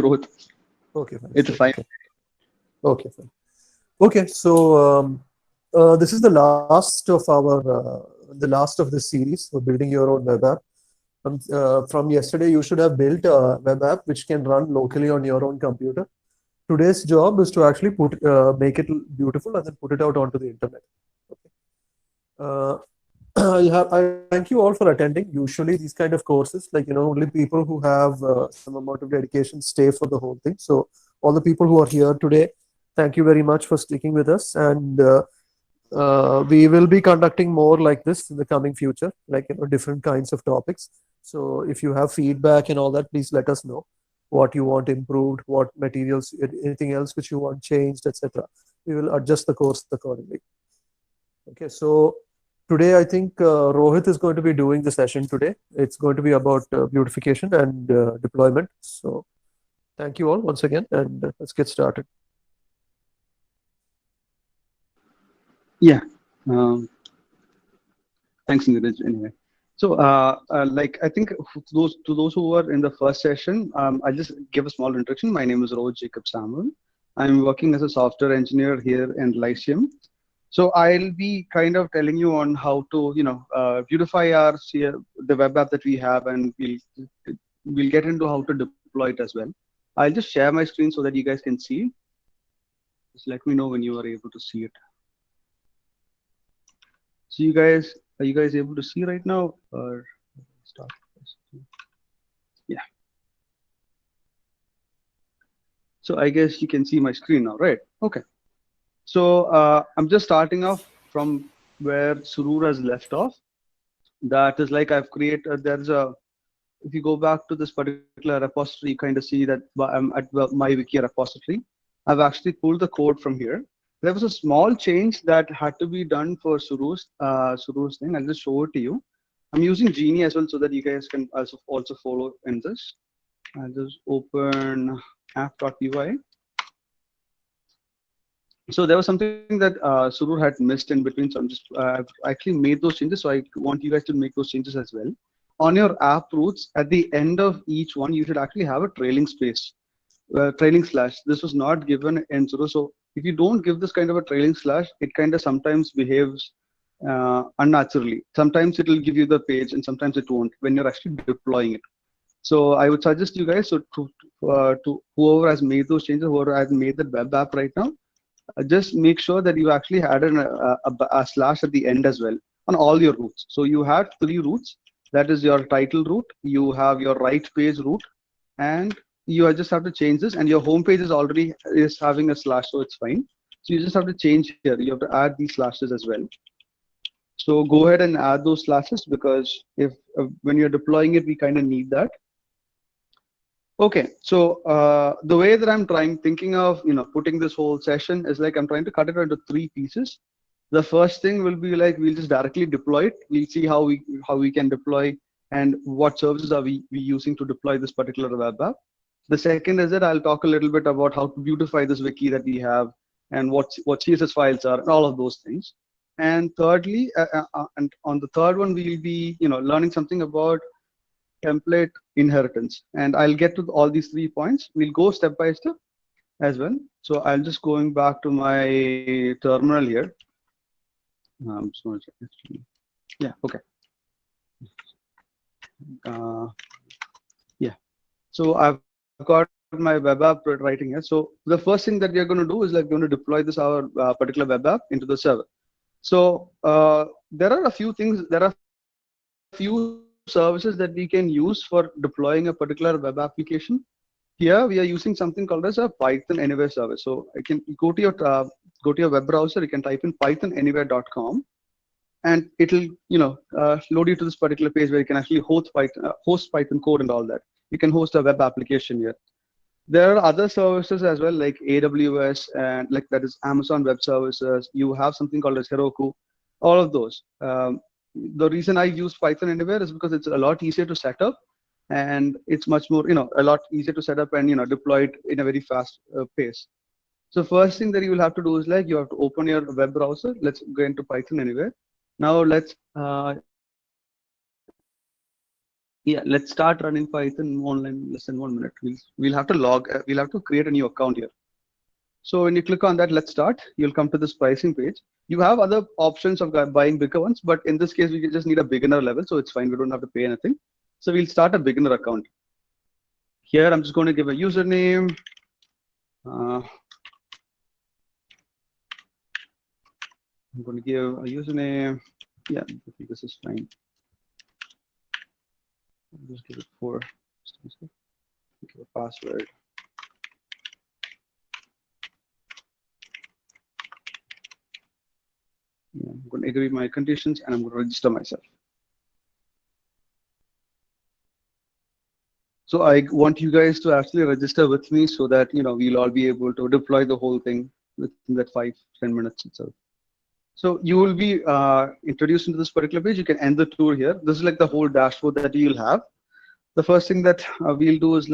Rohit. Okay, fine. It's a Sure. fine. Okay. Okay, fine. Okay, so this is the last of this series for building your own web app. From yesterday, you should have built a web app which can run locally on your own computer. Today's job is to actually make it beautiful and then put it out onto the internet. Okay. Uh, I thank you all for attending. Usually, these kind of courses, like only people who have some amount of dedication stay for the whole thing. So, all the people who are here today, thank you very much for sticking with us. And we will be conducting more like this in the coming future, like different kinds of topics. So, if you have feedback and all that, please let us know what you want improved, what materials, anything else which you want changed, etc. We will adjust the course accordingly. Okay, so today I think Rohit is going to be doing the session today. It's going to be about beautification and deployment. So thank you all once again, and let's get started. Yeah. Um, Thanks, Neeraj. Anyway, so like I think to those who were in the first session, I'll just give a small introduction. My name is Rohit Jacob Samuel. I'm working as a software engineer here in Lyceum. So I'll be kind of telling you on how to, beautify the web app that we have, and we'll get into how to deploy it as well. I'll just share my screen so that you guys can see. Just let me know when you are able to see it. So are you guys able to see right now? Or start? Yeah. So I guess you can see my screen now, right? Okay. So I'm just starting off from where Surur has left off. That is like I've created. If you go back to this particular repository, you kind of see that I'm at my wiki repository. I've actually pulled the code from here. There was a small change that had to be done for Suru's thing. I'll just show it to you. I'm using Genie as well so that you guys can also follow in this. I'll just open app.py. So there was something that Surur had missed in between. So I've actually made those changes. So I want you guys to make those changes as well. On your app roots, at the end of each one, you should actually have a trailing space, trailing slash. This was not given in Surur. So if you don't give this kind of a trailing slash, it kind of sometimes behaves unnaturally. Sometimes it will give you the page and sometimes it won't when you're actually deploying it. So I would suggest you guys, so to whoever has made those changes, whoever has made the web app right now, just make sure that you actually had a slash at the end as well on all your routes. So you had 3 routes. That is your title route, you have your right page route, and you just have to change this. And your home page is having a slash, so it's fine. So you just have to change here. You have to add these slashes as well. So go ahead and add those slashes because if when you're deploying it, we kind of need that. Okay, so the way that I'm thinking of, putting this whole session is like I'm trying to cut it into 3 pieces. The first thing will be like we'll just directly deploy it. We'll see how we can deploy and what services are we using to deploy this particular web app. The second is that I'll talk a little bit about how to beautify this wiki that we have and what CSS files are and all of those things. And thirdly, and on the third one, we'll be learning something about template inheritance, and I'll get to all these 3 points. We'll go step by step as well. So I'll just going back to my terminal here. So yeah, okay. Yeah, so I've got my web app writing here. So the first thing that we are going to do is like going to deploy this our particular web app into the server. So there are a few things, there are few services that we can use for deploying a particular web application. Here we are using something called as a Python Anywhere service. So I can go to your web browser, you can type in pythonanywhere.com, and it'll load you to this particular page where you can actually host Python code and all that. You can host a web application here. There are other services as well, like AWS and like that is Amazon Web Services. You have something called as Heroku. All of those. The reason I use Python Anywhere is because it's a lot easier to set up, and it's much more, a lot easier to set up and deploy it in a very fast pace. So first thing that you will have to do is like you have to open your web browser. Let's go into Python Anywhere. Now let's Yeah, let's start running Python online less than 1 minute. We'll have to we'll have to create a new account here. So when you click on that, let's start, you'll come to this pricing page. You have other options of buying bigger ones, but in this case, we just need a beginner level, so it's fine. We don't have to pay anything. So we'll start a beginner account. Here, I'm just going to give a username. I'm going to give a username. Yeah, I think this is fine. I'll just give it 4. Give a password. Yeah, I'm going to agree my conditions and I'm going to register myself. So I want you guys to actually register with me so that we'll all be able to deploy the whole thing within that 5-10 minutes itself. So you will be introduced into this particular page. You can end the tour here. This is like the whole dashboard that you'll have. The first thing that we'll do is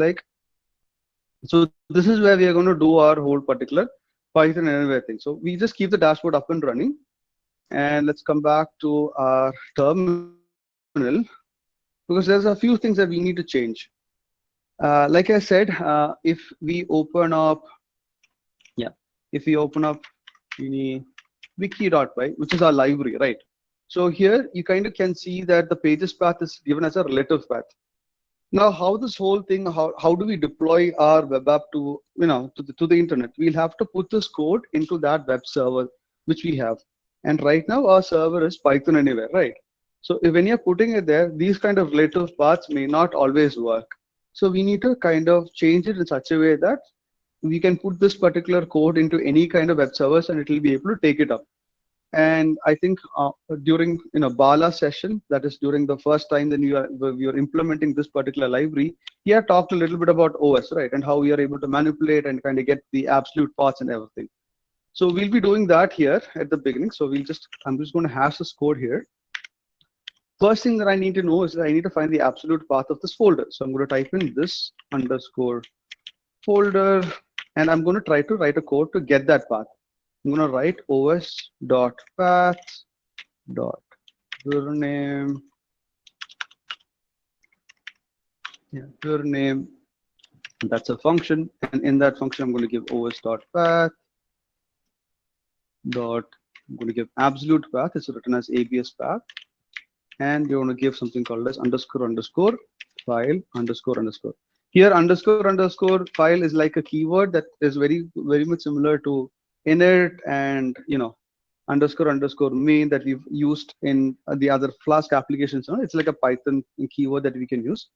so this is where we are going to do our whole particular Python and everything. So we just keep the dashboard up and running. And let's come back to our terminal because there's a few things that we need to change. Like I said, if we open up wiki.py, which is our library, right? So here you kind of can see that the pages path is given as a relative path. Now, how this whole thing, how do we deploy our web app to to the internet? We'll have to put this code into that web server which we have. And right now our server is Python Anywhere, right? So when you're putting it there, these kind of relative paths may not always work. So we need to kind of change it in such a way that we can put this particular code into any kind of web servers and it will be able to take it up. And I think during Bala session, that is during the first time that we are implementing this particular library, he had talked a little bit about OS, right, and how we are able to manipulate and kind of get the absolute paths and everything. So we'll be doing that here at the beginning. So I'm just going to hash this code here. First thing that I need to know is that I need to find the absolute path of this folder. So I'm going to type in this _ folder, and I'm going to try to write a code to get that path. I'm going to write os.path.name. name. That's a function, and in that function, I'm going to give os.path. I'm going to give absolute path. It's written as ABS path, and we're going to give something called as __ file __. Here __ file is like a keyword that is very much similar to init and __ main that we've used in the other Flask applications. It's like a Python keyword that we can use.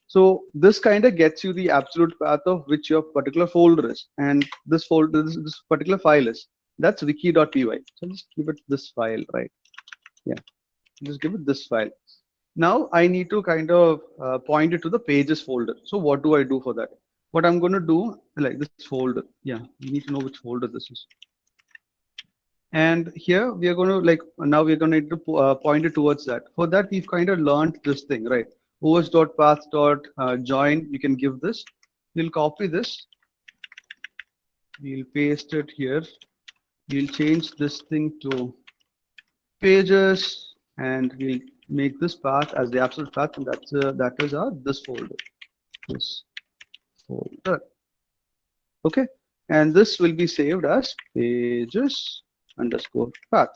So this kind of gets you the absolute path of which your particular folder is, and this folder, this particular file is. That's wiki.py. So just give it this file, right? Yeah, just give it this file. Now I need to kind of point it to the pages folder. So what do I do for that? What I'm going to do, like this folder. Yeah, you need to know which folder this is. And here we are going to now we're going to need to point it towards that. For that, we've kind of learned this thing, right? os.path.join. You can give this. We'll copy this. We'll paste it here. We'll change this thing to pages, and we'll make this path as the absolute path, and that is this folder. This folder. Okay, and this will be saved as pages _path.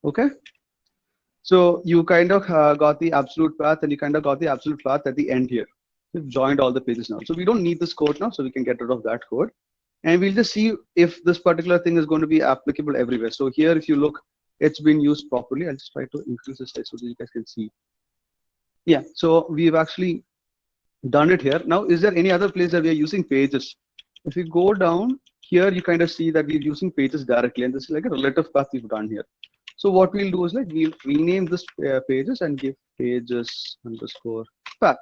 Okay, so you kind of got the absolute path, and you kind of got the absolute path at the end here. We've joined all the pages now, so we don't need this code now, so we can get rid of that code. And we'll just see if this particular thing is going to be applicable everywhere. So here, if you look, it's been used properly. I'll just try to increase the size so that you guys can see. Yeah, so we've actually done it here. Now, is there any other place that we are using pages? If we go down here, you kind of see that we're using pages directly, and this is like a relative path we've done here. So what we'll do is we'll rename this pages and give pages _ path.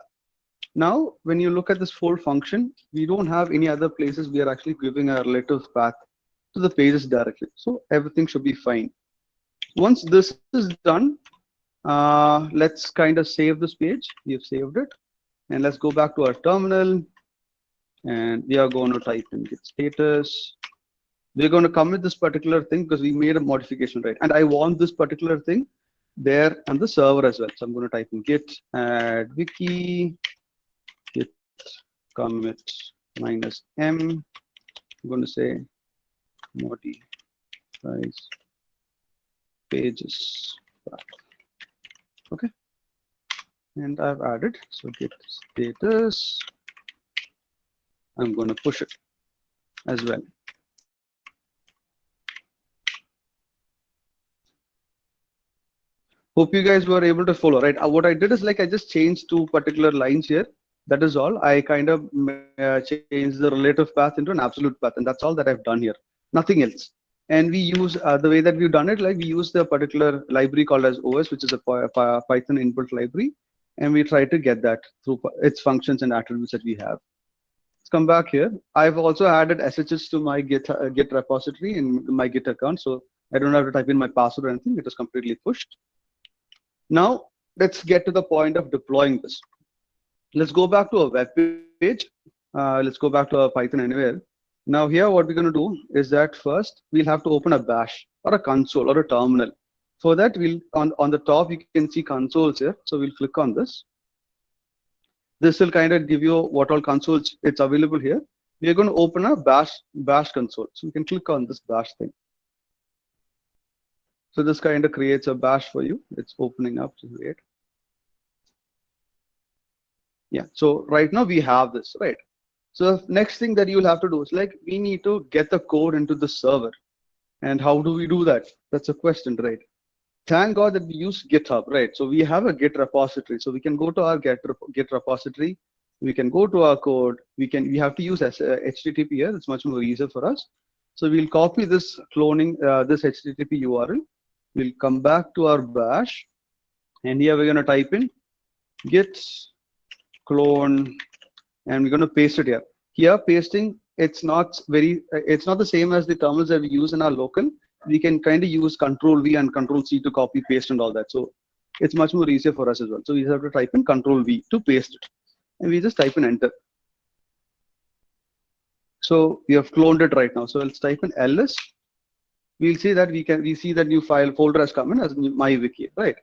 Now, when you look at this whole function, we don't have any other places we are actually giving a relative path to the pages directly. So everything should be fine. Once this is done, let's kind of save this page. We have saved it. And let's go back to our terminal. And we are going to type in git status. We're going to commit this particular thing because we made a modification, right? And I want this particular thing there on the server as well. So I'm going to type in git add wiki git commit -m. I'm going to say modifies pages. Okay, and I've added, so git status, I'm going to push it as well. Hope you guys were able to follow, right? What I did is like I just changed two particular lines here. That is all. I kind of changed the relative path into an absolute path, and that's all that I've done here. Nothing else. And we use the way that we've done it, like we use the particular library called as OS, which is a Python input library, and we try to get that through its functions and attributes that we have. Let's come back here. I've also added SSH to my Git repository in my Git account, so I don't have to type in my password or anything. It is completely pushed. Now let's get to the point of deploying this. Let's go back to a web page. Let's go back to a Python anywhere. Now here, what we're going to do is that first we'll have to open a bash or a console or a terminal. For that, we'll on the top you can see consoles here. So we'll click on this. This will kind of give you what all consoles it's available here. We are going to open a bash console. So you can click on this bash thing. So this kind of creates a bash for you. It's opening up. So wait. Yeah. So right now we have this, right? So the next thing that you'll have to do is like we need to get the code into the server. And how do we do that? That's a question, right? Thank God that we use GitHub, right? So we have a Git repository. So we can go to our Git repository. We can go to our code. We have to use HTTP here. It's much more easier for us. So we'll copy this cloning, this HTTP URL. We'll come back to our bash. And here we're going to type in git clone, and we're going to paste it here. Here pasting, it's not the same as the terminals that we use in our local. We can kind of use Control V and Control C to copy paste and all that. So it's much more easier for us as well. So we have to type in Control V to paste it, and we just type in enter. So we have cloned it right now. So let's type in ls. We'll see that we see that new file folder has come in as my wiki, right?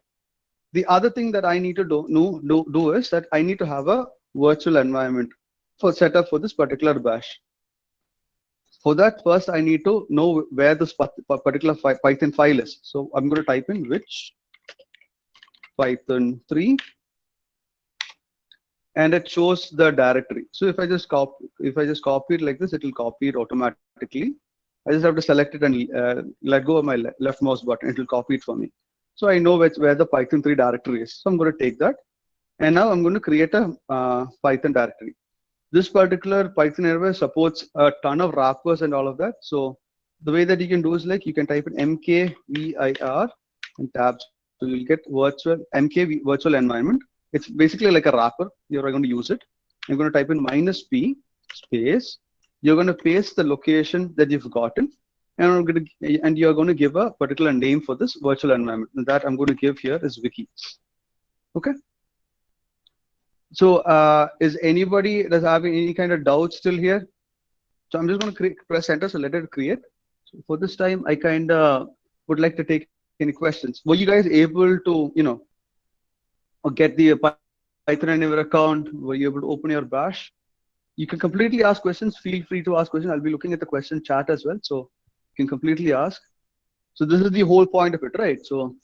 The other thing that I need to do is that I need to have a virtual environment for setup for this particular bash. For that, first I need to know where this particular Python file is. So I'm going to type in which Python 3, and it shows the directory. So if I just copy it like this, it will copy it automatically. I just have to select it and let go of my left mouse button. It will copy it for me. So I know where the Python 3 directory is. So I'm going to take that, and now I'm going to create a Python directory. This particular Python environment supports a ton of wrappers and all of that. So the way that you can do is like you can type in mkvir and tabs. So you'll get virtual environment. It's basically like a wrapper. You're going to use it. You're going to type in -p space. You're going to paste the location that you've gotten, and you're going to give a particular name for this virtual environment. And that I'm going to give here is wiki. Okay. So is anybody does having any kind of doubt still here? So I'm just going to press enter, so let it create. So for this time, I kind of would like to take any questions. Were you guys able to, get the Python Anywhere account? Were you able to open your bash? You can completely ask questions. Feel free to ask questions. I'll be looking at the question chat as well, so you can completely ask. So this is the whole point of it, right? So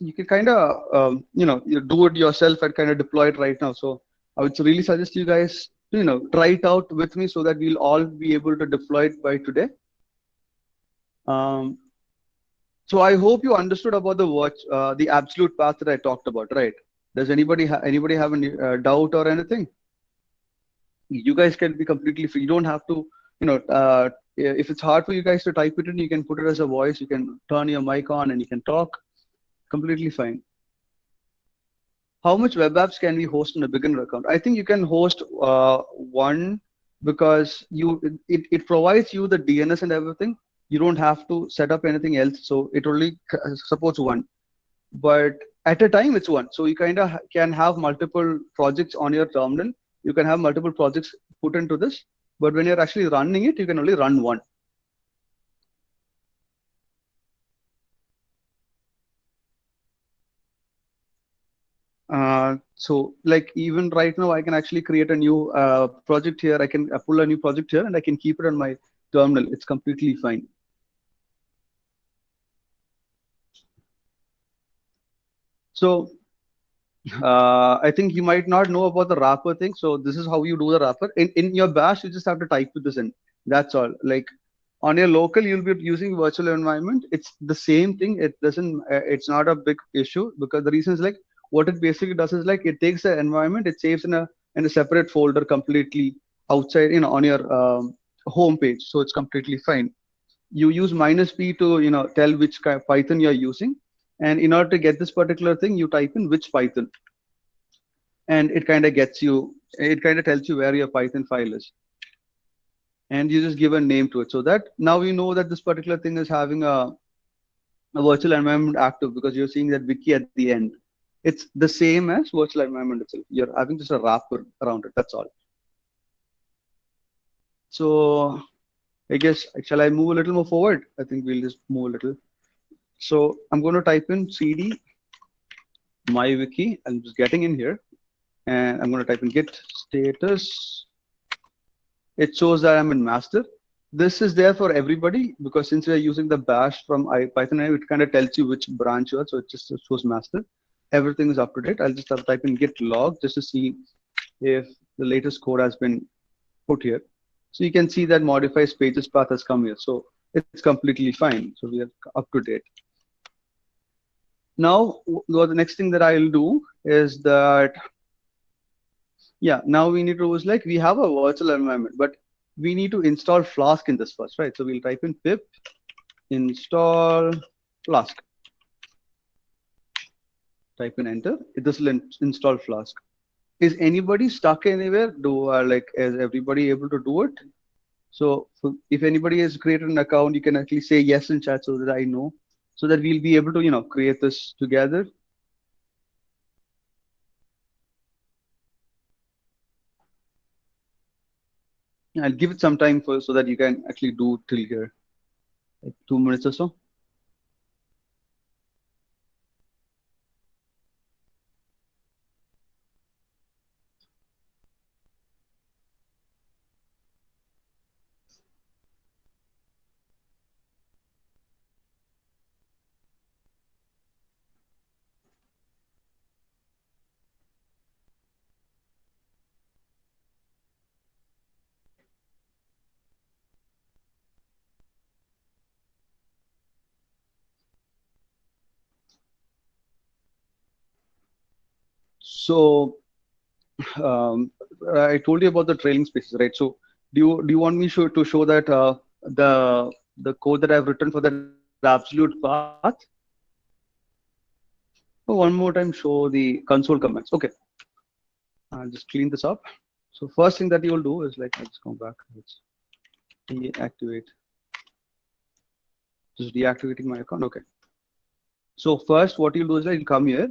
you can kind of you do it yourself and kind of deploy it right now. So I would really suggest you guys try it out with me so that we'll all be able to deploy it by today. So I hope you understood about the absolute path that I talked about, right? Does anybody have any doubt or anything? You guys can be completely free. You don't have to, if it's hard for you guys to type it in, you can put it as a voice. You can turn your mic on and you can talk. Completely fine. How much web apps can we host on a beginner account? I think you can host one, because it provides you the DNS and everything. You don't have to set up anything else. So it only supports one. But at a time, it's one. So you kind of can have multiple projects on your terminal. You can have multiple projects put into this. But when you're actually running it, you can only run one. So like even right now, I can actually create a new project here. I can pull a new project here and I can keep it on my terminal. It's completely fine. So I think you might not know about the wrapper thing. So this is how you do the wrapper. In your bash, you just have to type this in. That's all. Like on your local, you'll be using virtual environment. It's the same thing. It doesn't. It's not a big issue because the reason is like what it basically does is like it takes the environment, it saves in a separate folder completely outside, on your home page. So it's completely fine. You use -p to tell which Python you're using, and in order to get this particular thing, you type in which Python, and it kind of tells you where your Python file is, and you just give a name to it, so that now you know that this particular thing is having a virtual environment active because you're seeing that wiki at the end. It's the same as virtual environment itself. You're having just a wrapper around it. That's all. So I guess, shall I move a little more forward? I think we'll just move a little. So I'm going to type in cd mywiki. I'm just getting in here, and I'm going to type in git status. It shows that I'm in master. This is there for everybody because since we're using the bash from Python, it kind of tells you which branch you are. So it just shows master. Everything is up to date. I'll just type in git log just to see if the latest code has been put here. So you can see that modifies pages path has come here. So it's completely fine. So we are up to date. Now, the next thing that I'll do is that, yeah, now we need to do is like we have a virtual environment, but we need to install Flask in this first, right? So we'll type in pip install Flask. Type in enter. This will install Flask. Is anybody stuck anywhere? Is everybody able to do it? So if anybody has created an account, you can actually say yes in chat so that I know, so that we'll be able to create this together. I'll give it some time so that you can actually do till here, like 2 minutes or so. So I told you about the trailing spaces, right? So do you want me to show that the code that I've written for that absolute path? One more time, show the console comments. Okay, I'll just clean this up. So first thing that you'll do is like, let's go back. Let's deactivate. Just deactivating my account. Okay. So first, what you'll do is like, you'll come here.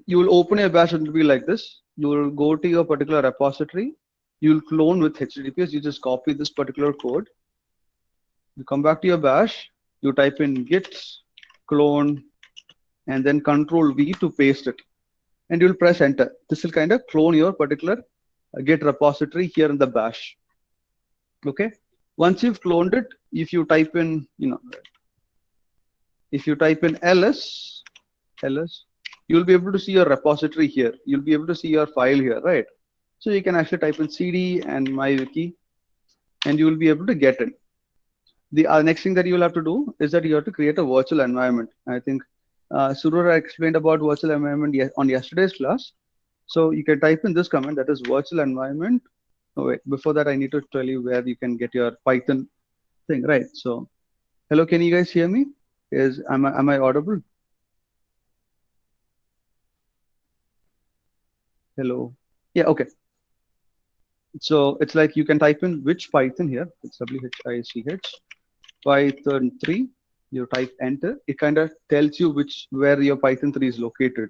You will open your bash. It will be like this. You will go to your particular repository. You'll clone with HTTPS. You just copy this particular code. You come back to your bash. You type in git clone and then Control V to paste it, and you'll press enter. This will kind of clone your particular git repository here in the bash. Okay. Once you've cloned it, if you type in, if you type in ls, you'll be able to see your repository here. You'll be able to see your file here, right? So you can actually type in cd and mywiki, and you will be able to get it. The next thing that you'll have to do is that you have to create a virtual environment. I think Surur explained about virtual environment on yesterday's class. So you can type in this command, that is virtual environment. Oh wait, before that I need to tell you where you can get your Python thing, right? So hello, can you guys hear me? Am I audible? Hello. Yeah, okay. So it's like you can type in which Python here. It's WHICH Python 3. You type enter. It kind of tells you where your Python 3 is located.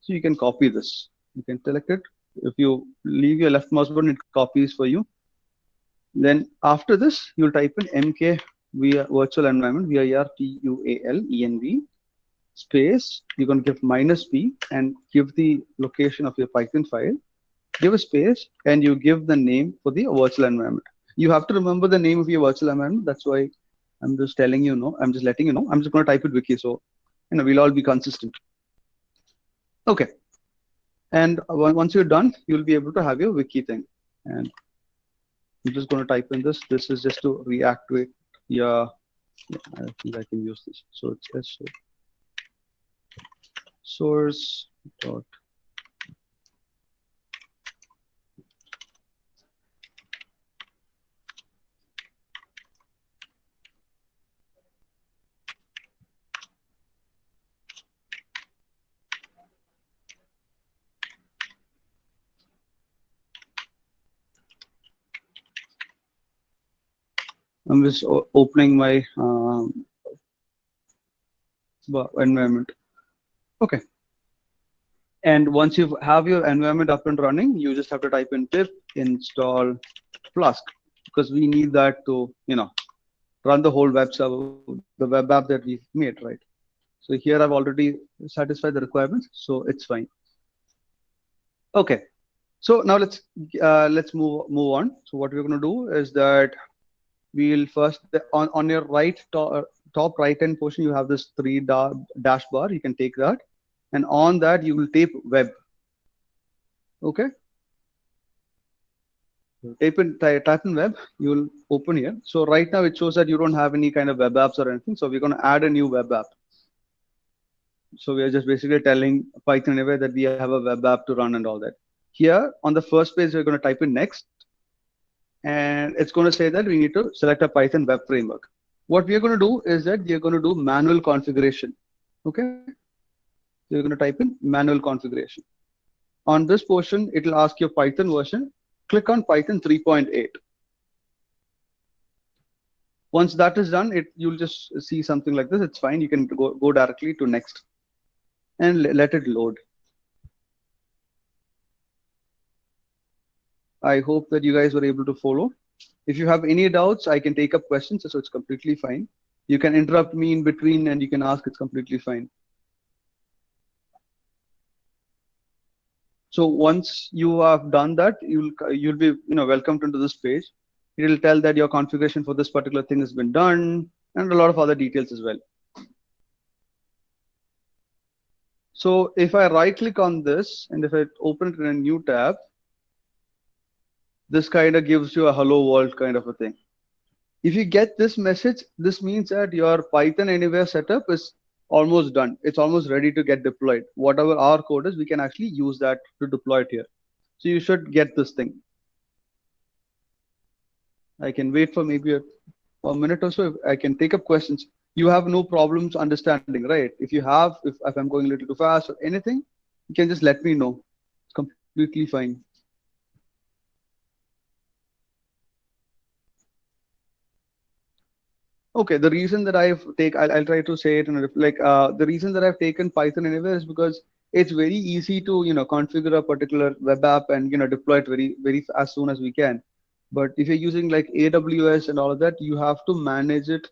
So you can copy this. You can select it. If you leave your left mouse button, it copies for you. Then after this, you'll type in mk via virtual environment, virtualenv, space, you're going to give -p and give the location of your Python file, give a space, and you give the name for the virtual environment. You have to remember the name of your virtual environment. That's why I'm just telling you, I'm just letting you know. I'm just going to type it wiki, so we'll all be consistent. Okay. And once you're done, you'll be able to have your wiki thing. And I'm just going to type in this. This is just to reactivate. Yeah, I think I can use this. So it's source dot. I'm just opening my environment. Okay. And once you have your environment up and running, you just have to type in pip install Flask, because we need that to, run the whole web server, the web app that we've made, right? So here I've already satisfied the requirements, so it's fine. Okay. So now let's move on. So what we're going to do is that we'll first on your top right hand portion, you have this dash bar. You can take that, and on that you will type web. Okay. Type in web. You will open here. So right now it shows that you don't have any kind of web apps or anything. So we're going to add a new web app. So we are just basically telling Python Anywhere that we have a web app to run and all that. Here on the first page, we're going to type in next, and it's going to say that we need to select a Python web framework. What we are going to do is that we are going to do manual configuration. Okay. So you're going to type in manual configuration. On this portion, it will ask your Python version. Click on Python 3.8. Once that is done, you'll just see something like this. It's fine. You can go directly to next and let it load. I hope that you guys were able to follow. If you have any doubts, I can take up questions, so it's completely fine. You can interrupt me in between and you can ask, it's completely fine. So once you have done that, you'll be welcomed into this page. It will tell that your configuration for this particular thing has been done, and a lot of other details as well. So if I right click on this and if I open it in a new tab, this kind of gives you a hello world kind of a thing. If you get this message, this means that your Python Anywhere setup is almost done. It's almost ready to get deployed. Whatever our code is, we can actually use that to deploy it here. So you should get this thing. I can wait for maybe a minute or so. I can take up questions. You have no problems understanding, right? If you have, if I'm going a little too fast or anything, you can just let me know. It's completely fine. Okay, the reason that I'll try to say it in the reason that I've taken Python Anywhere is because it's very easy to configure a particular web app and deploy it very as soon as we can. But if you're using like AWS and all of that, you have to manage it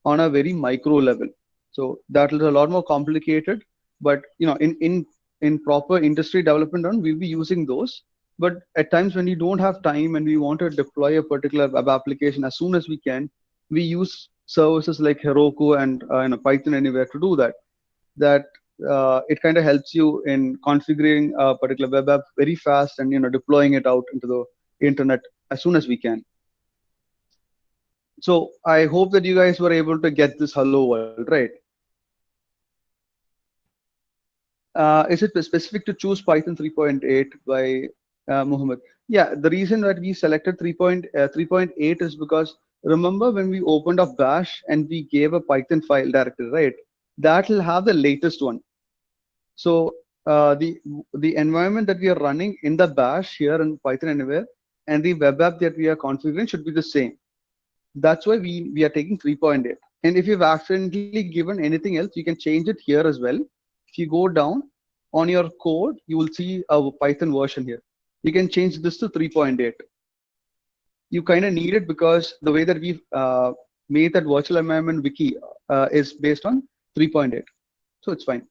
on a very micro level. So that is a lot more complicated. But in proper industry development run, we'll be using those. But at times when you don't have time and we want to deploy a particular web application as soon as we can, we use services like Heroku and Python Anywhere to do that. It kind of helps you in configuring a particular web app very fast and deploying it out into the internet as soon as we can. So I hope that you guys were able to get this hello world, right? Is it specific to choose Python 3.8 by Muhammad? Yeah, the reason that we selected 3.8 is because remember when we opened up Bash and we gave a Python file directory, right? That will have the latest one. So the environment that we are running in the Bash here in Python Anywhere and the web app that we are configuring should be the same. That's why we are taking 3.8. And if you've accidentally given anything else, you can change it here as well. If you go down on your code, you will see a Python version here. You can change this to 3.8. You kind of need it because the way that we've made that virtual environment wiki is based on 3.8. So it's fine.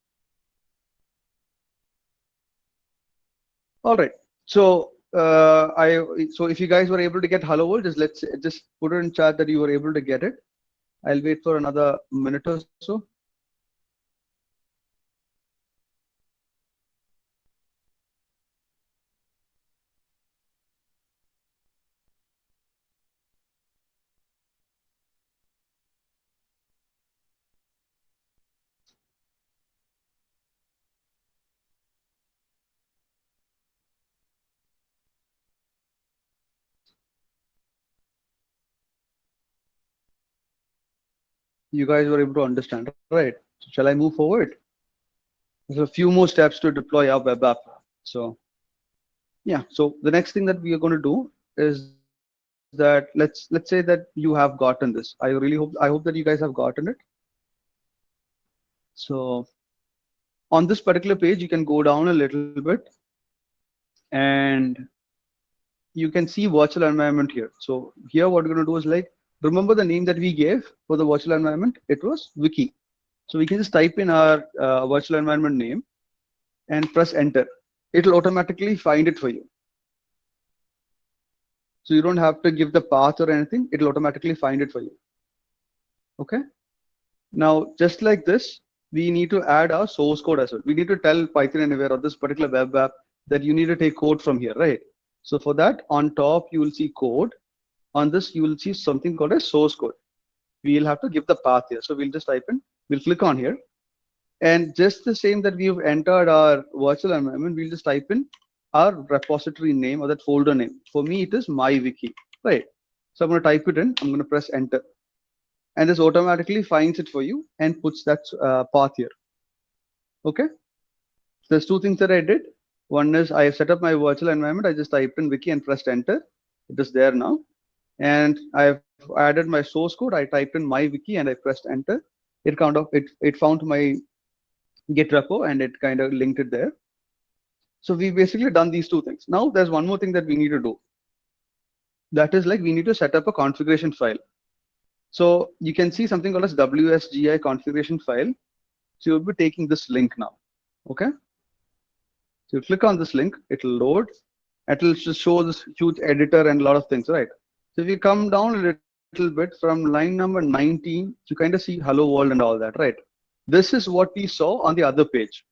All right. So so if you guys were able to get hello world, just put it in chat that you were able to get it. I'll wait for another minute or so. You guys were able to understand, right? So shall I move forward? There's a few more steps to deploy our web app. So yeah, so the next thing that we are going to do is that let's say that you have gotten this. I hope that you guys have gotten it. So on this particular page, you can go down a little bit and you can see virtual environment here. So here what we're going to do is like, remember the name that we gave for the virtual environment? It was Wiki. So we can just type in our virtual environment name and press enter. It'll automatically find it for you. So you don't have to give the path or anything. It'll automatically find it for you. Okay. Now, just like this, we need to add our source code as well. We need to tell Python Anywhere or this particular web app that you need to take code from here, right? So for that, on top, you will see code. On this, you will see something called a source code. We'll have to give the path here. So we'll just type in, we'll click on here. And just the same that we've entered our virtual environment, we'll just type in our repository name or that folder name. For me, it is MyWiki, right? So I'm going to type it in. I'm going to press enter. And this automatically finds it for you and puts that path here. Okay. There's two things that I did. One is I set up my virtual environment. I just typed in wiki and pressed enter. It is there now. And I've added my source code. I typed in my wiki and I pressed enter. It found my Git repo and it kind of linked it there. So we basically done these two things. Now there's one more thing that we need to do. That is like we need to set up a configuration file. So you can see something called as WSGI configuration file. So you'll be taking this link now. Okay. So you click on this link, it'll load. It'll just show this huge editor and a lot of things, right? So if you come down a little bit from line number 19, you kind of see hello world and all that, right? This is what we saw on the other page.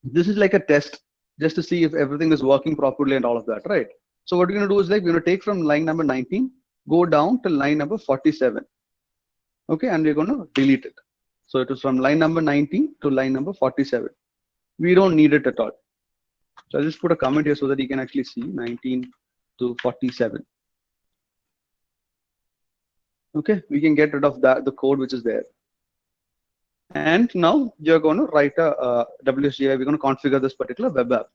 This is like a test just to see if everything is working properly and all of that, right? So what we're going to do is like we're going to take from line number 19, go down to line number 47. Okay, and we're going to delete it. So it is from line number 19 to line number 47. We don't need it at all. So I'll just put a comment here so that you can actually see 19 to 47. Okay, we can get rid of that, the code which is there. And now you're going to write a WSGI. We're going to configure this particular web app.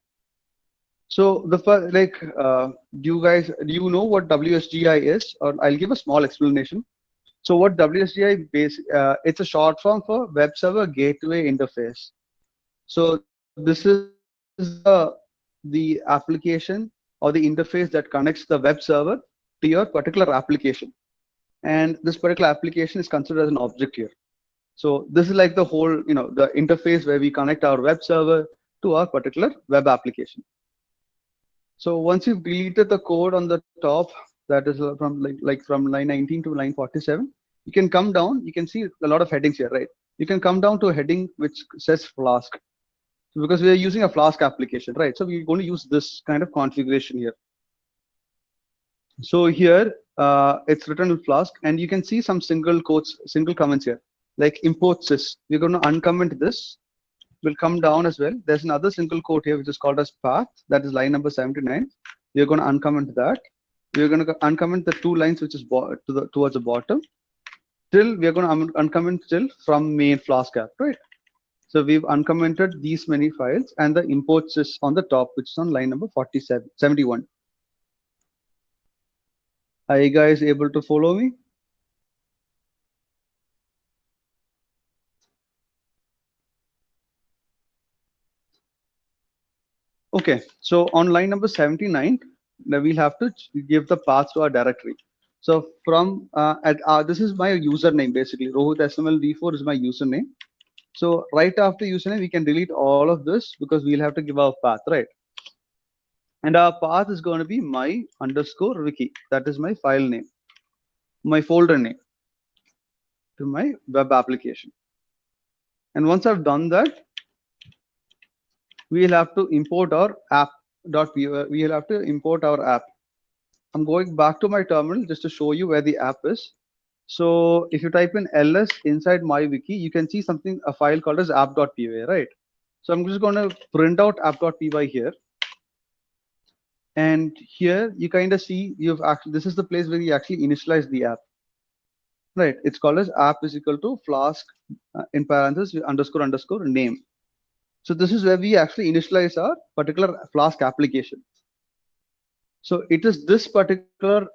So the do you know what WSGI is? Or I'll give a small explanation. So what WSGI it's a short form for Web Server Gateway Interface. So this is the application or the interface that connects the web server to your particular application. And this particular application is considered as an object here. So this is like the whole, the interface where we connect our web server to our particular web application. So once you've deleted the code on the top, that is from line 19 to line 47, you can come down. You can see a lot of headings here, right? You can come down to a heading which says Flask. So because we are using a Flask application, right? So we're going to use this kind of configuration here. So here it's written in Flask, and you can see some single comments here, like import sys. We're going to uncomment this. Will come down as well. There's another single quote here which is called as path. That is line number 79. We're going to uncomment that. We're going to uncomment the two lines which is towards the bottom. Till we're going to uncomment till from main Flask app, right? So we've uncommented these many files and the import sys on the top, which is on line number 71. Are you guys able to follow me? Okay, so on line number 79, now we'll have to give the path to our directory. So from this is my username basically. Rohit SML V4 is my username. So right after username, we can delete all of this because we'll have to give our path, right? And our path is going to be my_wiki. That is my file name, my folder name to my web application. And once I've done that, we'll have to import our app.py. We'll have to import our app. I'm going back to my terminal just to show you where the app is. So if you type in ls inside my wiki, you can see something, a file called as app.py, right? So I'm just going to print out app.py here. And here you kind of see you've actually, this is the place where you actually initialize the app, right? It's called as app is equal to flask in parentheses __ name. So this is where we actually initialize our particular Flask application. So it is this particular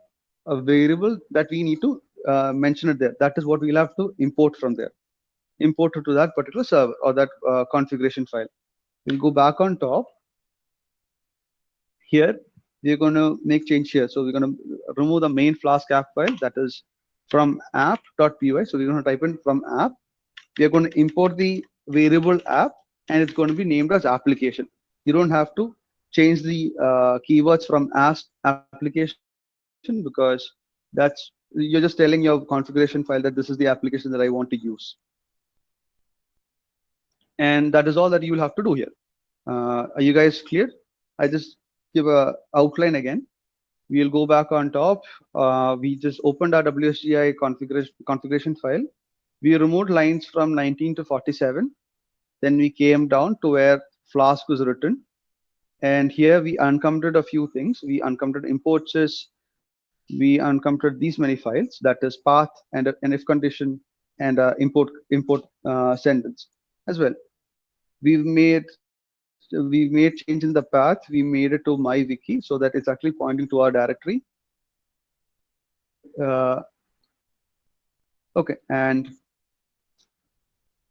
variable that we need to mention it there. That is what we'll have to import from there. Import it to that particular server or that configuration file. We'll go back on top. Here, we're going to make change here. So we're going to remove the main Flask app file, that is from app.py. So we're going to type in from app. We are going to import the variable app, and it's going to be named as application. You don't have to change the keywords from as application because that's, you're just telling your configuration file that this is the application that I want to use. And that is all that you will have to do here. Are you guys clear? I just give a outline again. We'll go back on top. We just opened our WSGI configuration file. We removed lines from 19 to 47. Then we came down to where Flask was written. And here we uncommented a few things. We uncommented imports, we uncommented these many files, that is path and an if condition and import sentence as well. We've made change in the path. We made it to my wiki so that it's actually pointing to our directory. Okay, and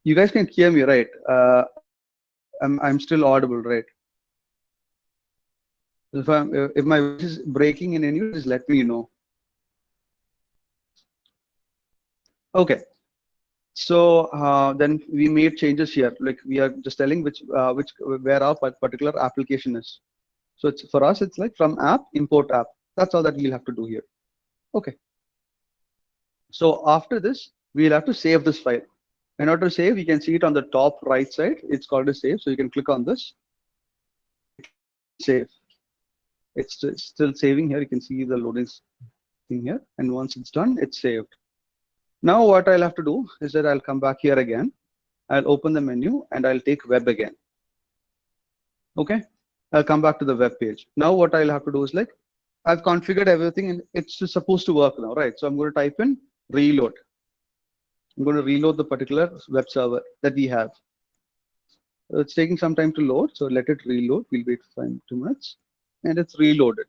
you guys can hear me, right? I'm still audible, right? If my voice is breaking in any way, just let me know. Okay. So then we made changes here. Like we are just telling where our particular application is. So it's for us, it's like from app, import app. That's all that we'll have to do here. Okay. So after this, we'll have to save this file. In order to save, you can see it on the top right side. It's called a save. So you can click on this. Save. It's still saving here. You can see the loading thing here. And once it's done, it's saved. Now what I'll have to do is that I'll come back here again. I'll open the menu and I'll take web again. Okay. I'll come back to the web page. Now what I'll have to do is like, I've configured everything and it's supposed to work now, right? So I'm going to type in reload. I'm going to reload the particular web server that we have. It's taking some time to load, so let it reload. We'll wait for 2 minutes, and it's reloaded.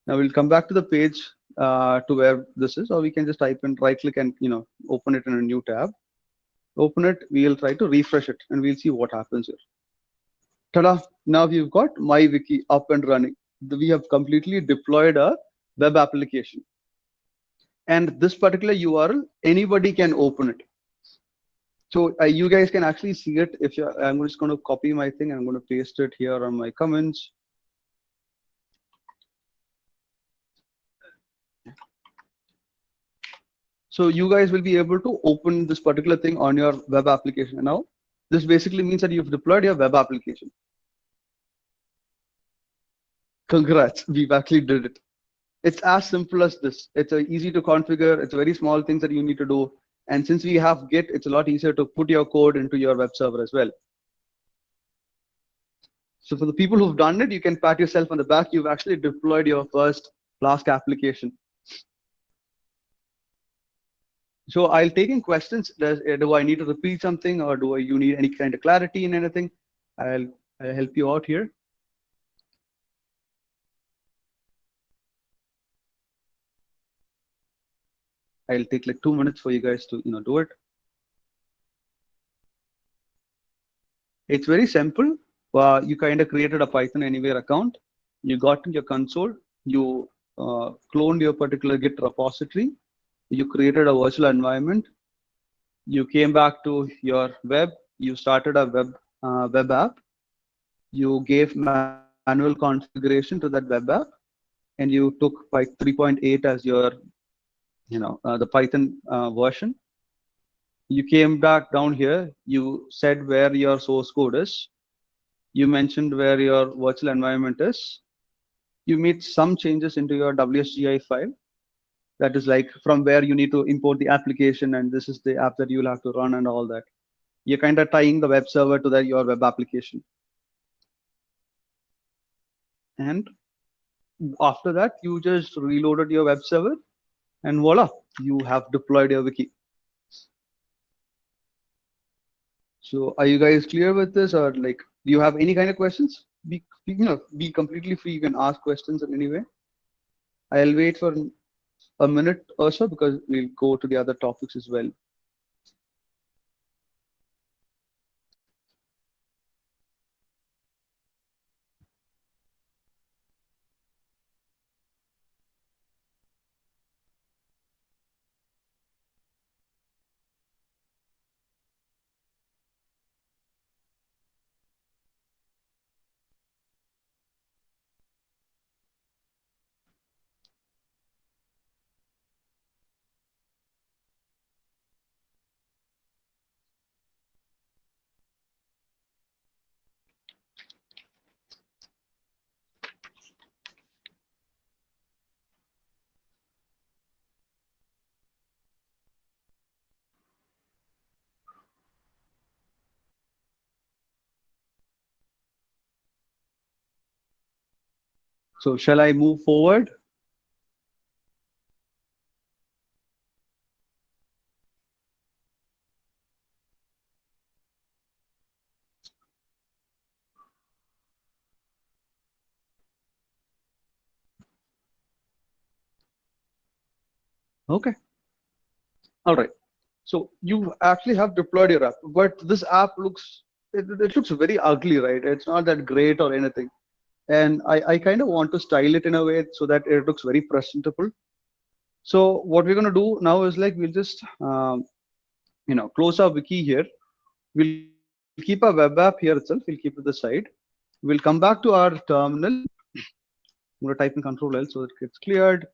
Now we'll come back to the page to where this is, or we can just type in, right-click, and open it in a new tab. Open it. We'll try to refresh it, and we'll see what happens here. Ta-da! Now we've got MyWiki up and running. We have completely deployed a web application. And this particular URL, anybody can open it. So you guys can actually see it. If you're, I'm just going to copy my thing and I'm going to paste it here on my comments. So you guys will be able to open this particular thing on your web application. Now, this basically means that you've deployed your web application. Congrats, we've actually did it. It's as simple as this. It's easy to configure. It's very small things that you need to do. And since we have Git, it's a lot easier to put your code into your web server as well. So for the people who've done it, you can pat yourself on the back. You've actually deployed your first Flask application. So I'll take in questions. Do I need to repeat something, or do you need any kind of clarity in anything? I'll help you out here. I'll take like 2 minutes for you guys to do it. It's very simple. You kind of created a Python Anywhere account. You got in your console. You cloned your particular Git repository. You created a virtual environment. You came back to your web. You started a web app. You gave manual configuration to that web app, and you took Python 3.8 as your, the Python version. You came back down here. You said where your source code is. You mentioned where your virtual environment is. You made some changes into your WSGI file. That is like from where you need to import the application, and this is the app that you'll have to run and all that. You're kind of tying the web server to your web application. And after that, you just reloaded your web server, and voila, you have deployed your wiki. So are you guys clear with this, or like, do you have any kind of questions? Be completely free. You can ask questions in any way. I'll wait for a minute or so because we'll go to the other topics as well. So shall I move forward? Okay. All right. So you actually have deployed your app, but this app it looks very ugly, right? It's not that great or anything. And I kind of want to style it in a way so that it looks very presentable. So what we're going to do now is like we'll just close our wiki here. We'll keep our web app here itself. We'll keep it to the side. We'll come back to our terminal. I'm going to type in Control L so it gets cleared.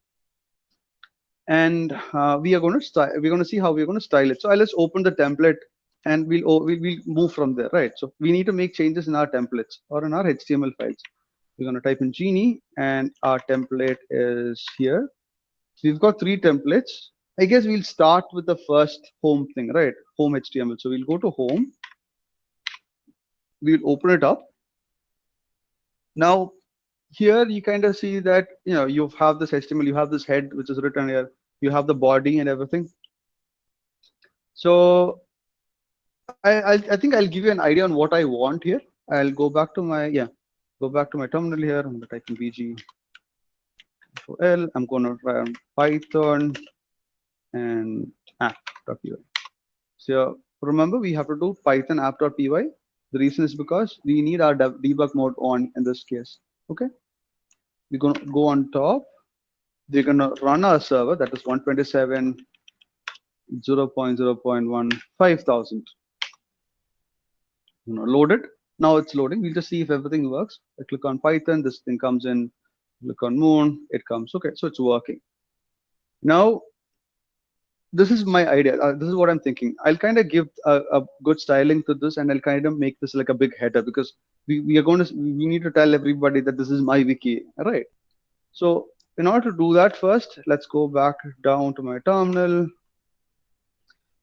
And we're going to see how we're going to style it. So let's open the template and we'll move from there, right? So we need to make changes in our templates or in our HTML files. We're going to type in Genie, and our template is here. We've got 3 templates. I guess we'll start with the first home thing, right? Home HTML. So we'll go to home. We'll open it up. Now, here you kind of see that, you have this HTML, you have this head, which is written here. You have the body and everything. So I think I'll give you an idea on what I want here. I'll go back to my, terminal here. I'm going to type in bg for L. I'm going to run Python and app.py. So remember, we have to do Python app.py. The reason is because we need our debug mode on in this case. Okay. We're going to go on top. We're going to run our server, that is 127.0.0.1 5000. Load it. Now it's loading. We'll just see if everything works. I click on Python, this thing comes in. Click on Moon, it comes. Okay, so it's working. Now, this is my idea. This is what I'm thinking. I'll kind of give a good styling to this, and I'll kind of make this like a big header because we need to tell everybody that this is my wiki, right? So in order to do that, first, let's go back down to my terminal.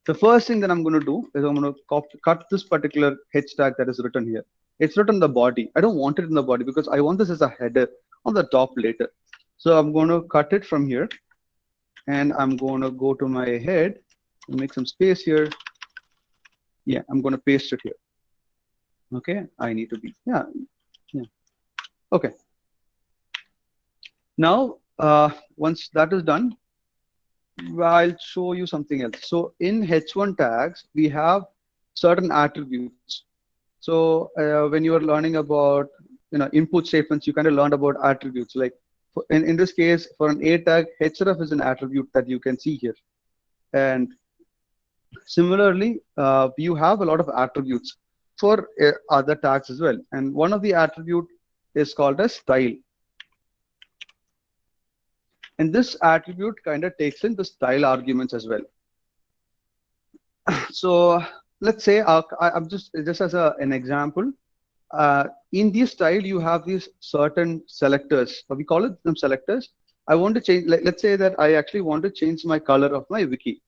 The first thing that I'm going to do is I'm going to cut this particular h tag that is written here. It's written in the body. I don't want it in the body because I want this as a header on the top later. So I'm going to cut it from here, and I'm going to go to my head and make some space here. Yeah, I'm going to paste it here. Okay, I need to be, yeah. Okay. Now, once that is done, I'll show you something else. So in H1 tags, we have certain attributes. So when you are learning about input statements, you kind of learned about attributes. Like in this case, for an A tag, href is an attribute that you can see here. And Similarly, you have a lot of attributes for other tags as well. And one of the attribute is called as style. And this attribute kind of takes in the style arguments as well. So let's say I'm just as an example. In this style, you have these certain selectors. We call it them selectors. I want to change. Let's say that I actually want to change my color of my wiki.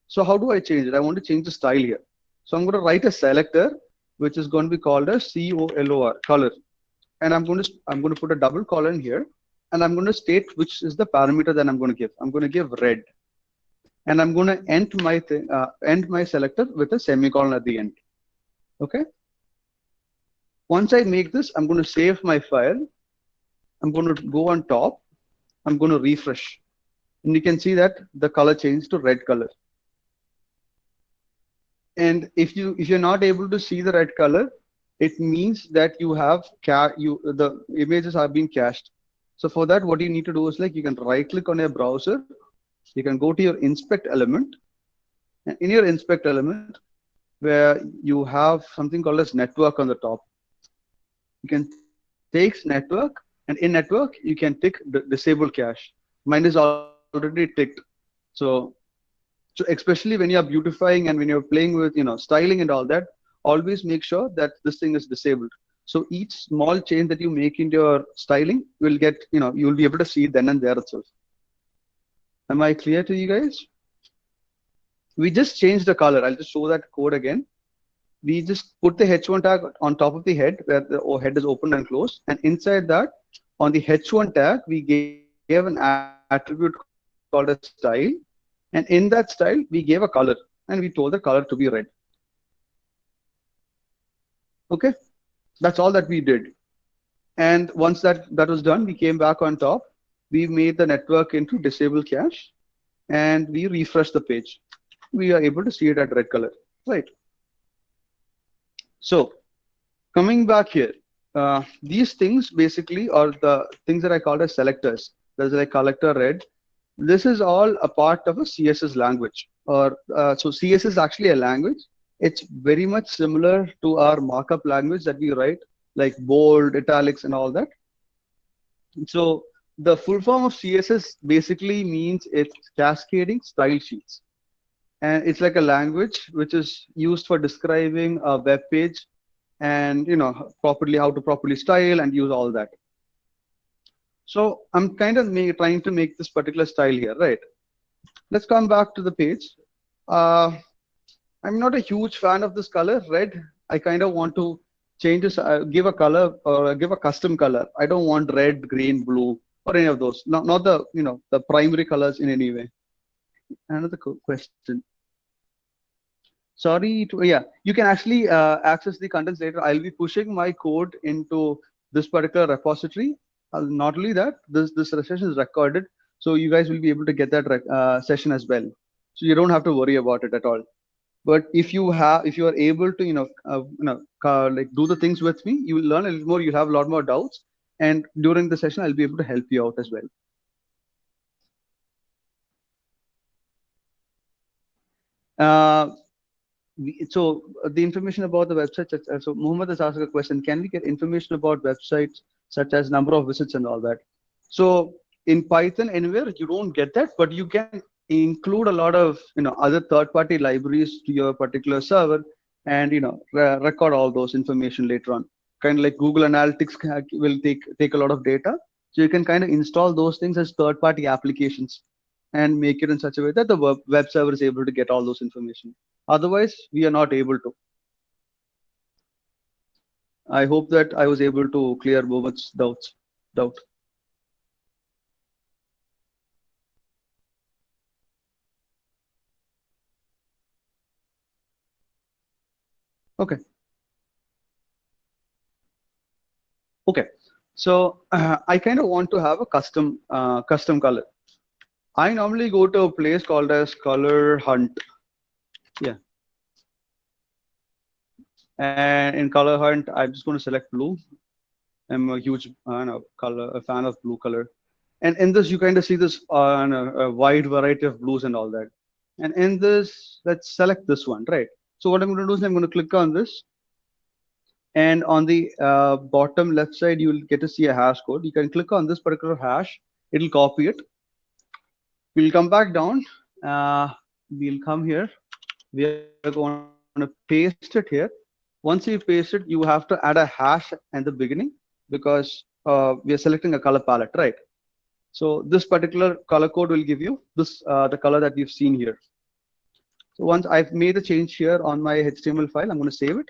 So how do I change it? I want to change the style here. So I'm going to write a selector, which is going to be called as color, color, and I'm going to put a double colon here, and I'm going to state which is the parameter that I'm going to give. I'm going to give red, and I'm going to end my selector with a semicolon at the end. Okay. Once I make this, I'm going to save my file. I'm going to go on top. I'm going to refresh, and you can see that the color changed to red color. And if you're not able to see the red color, it means that you have the images are being cached. So for that, what you need to do is like you can right click on your browser, you can go to your inspect element, and in your inspect element, where you have something called as network on the top, you can take network, and in network you can tick disable cache. Mine is already ticked. So so especially when you're beautifying and when you're playing with styling and all that, always make sure that this thing is disabled. So each small change that you make in your styling will get you'll be able to see it then and there itself. Am I clear to you guys? We just changed the color. I'll just show that code again. We just put the h1 tag on top of the head where the head is open and closed, and inside that on the h1 tag we gave an attribute called as style, and in that style we gave a color, and we told the color to be red. Okay, that's all that we did. And once that was done, we came back on top. We made the network into disable cache, and we refreshed the page. We are able to see it at red color, right? So coming back here, these things basically are the things that I call as selectors. There's like collector red. This is all a part of a CSS language, or so CSS is actually a language. It's very much similar to our markup language that we write, like bold, italics, and all that. So the full form of CSS basically means it's cascading style sheets, and it's like a language which is used for describing a web page, and properly how to properly style and use all that. So I'm kind of trying to make this particular style here, right? Let's come back to the page. I'm not a huge fan of this color, red. I kind of want to change this, give a color or give a custom color. I don't want red, green, blue, or any of those. Not the the primary colors in any way. Another question. Sorry to, yeah, you can actually access the contents later. I'll be pushing my code into this particular repository. Not only that, this session is recorded, so you guys will be able to get that session as well. So you don't have to worry about it at all. But if you are able to like do the things with me, you will learn a little more. You'll have a lot more doubts, and during the session, I'll be able to help you out as well. So the information about the website. So Muhammad has asked a question: can we get information about websites such as number of visits and all that? So in Python, anywhere you don't get that, but you can include a lot of other third-party libraries to your particular server, and record all those information later on. Kind of like Google Analytics will take a lot of data, so you can kind of install those things as third-party applications and make it in such a way that the web server is able to get all those information. Otherwise, we are not able to. I hope that I was able to clear Mohammad's doubt. Okay. Okay. So I kind of want to have a custom color. I normally go to a place called as Color Hunt. Yeah. And in Color Hunt, I'm just going to select blue. I'm a huge a fan of blue color. And in this, you kind of see this a wide variety of blues and all that. And in this, let's select this one, right? So what I'm going to do is I'm going to click on this, and on the bottom left side, you will get to see a hash code. You can click on this particular hash. It'll copy it. We'll come back down. We'll come here. We are going to paste it here. Once you paste it, you have to add a hash at the beginning because we are selecting a color palette, right? So this particular color code will give you this the color that we've seen here. So once I've made a change here on my HTML file, I'm going to save it.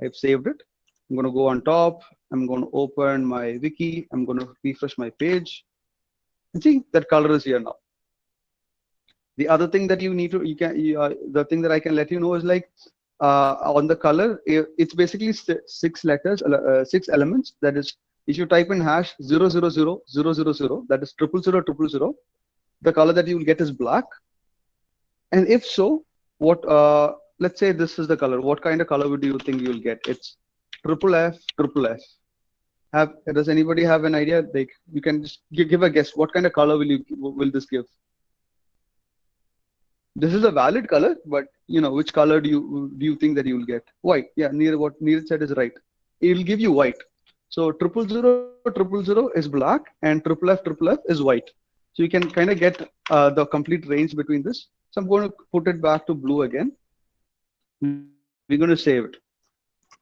I've saved it. I'm going to go on top. I'm going to open my wiki. I'm going to refresh my page. And see, that color is here now. The other thing that you need to, the thing that I can let you know is like on the color, it's basically 6 letters, 6 elements. That is, if you type in hash 000,000, that is 000,000, the color that you will get is black. And if so, what, let's say this is the color. What kind of color would you think you'll get? It's FFF. Does anybody have an idea? Like, you can just give a guess. What kind of color will this give? This is a valid color, but which color do you think that you will get? White. Yeah, what Neeraj said is right. It will give you white. So 000,000 is black and FFF is white. So you can kind of get the complete range between this. So I'm going to put it back to blue again. We're going to save it.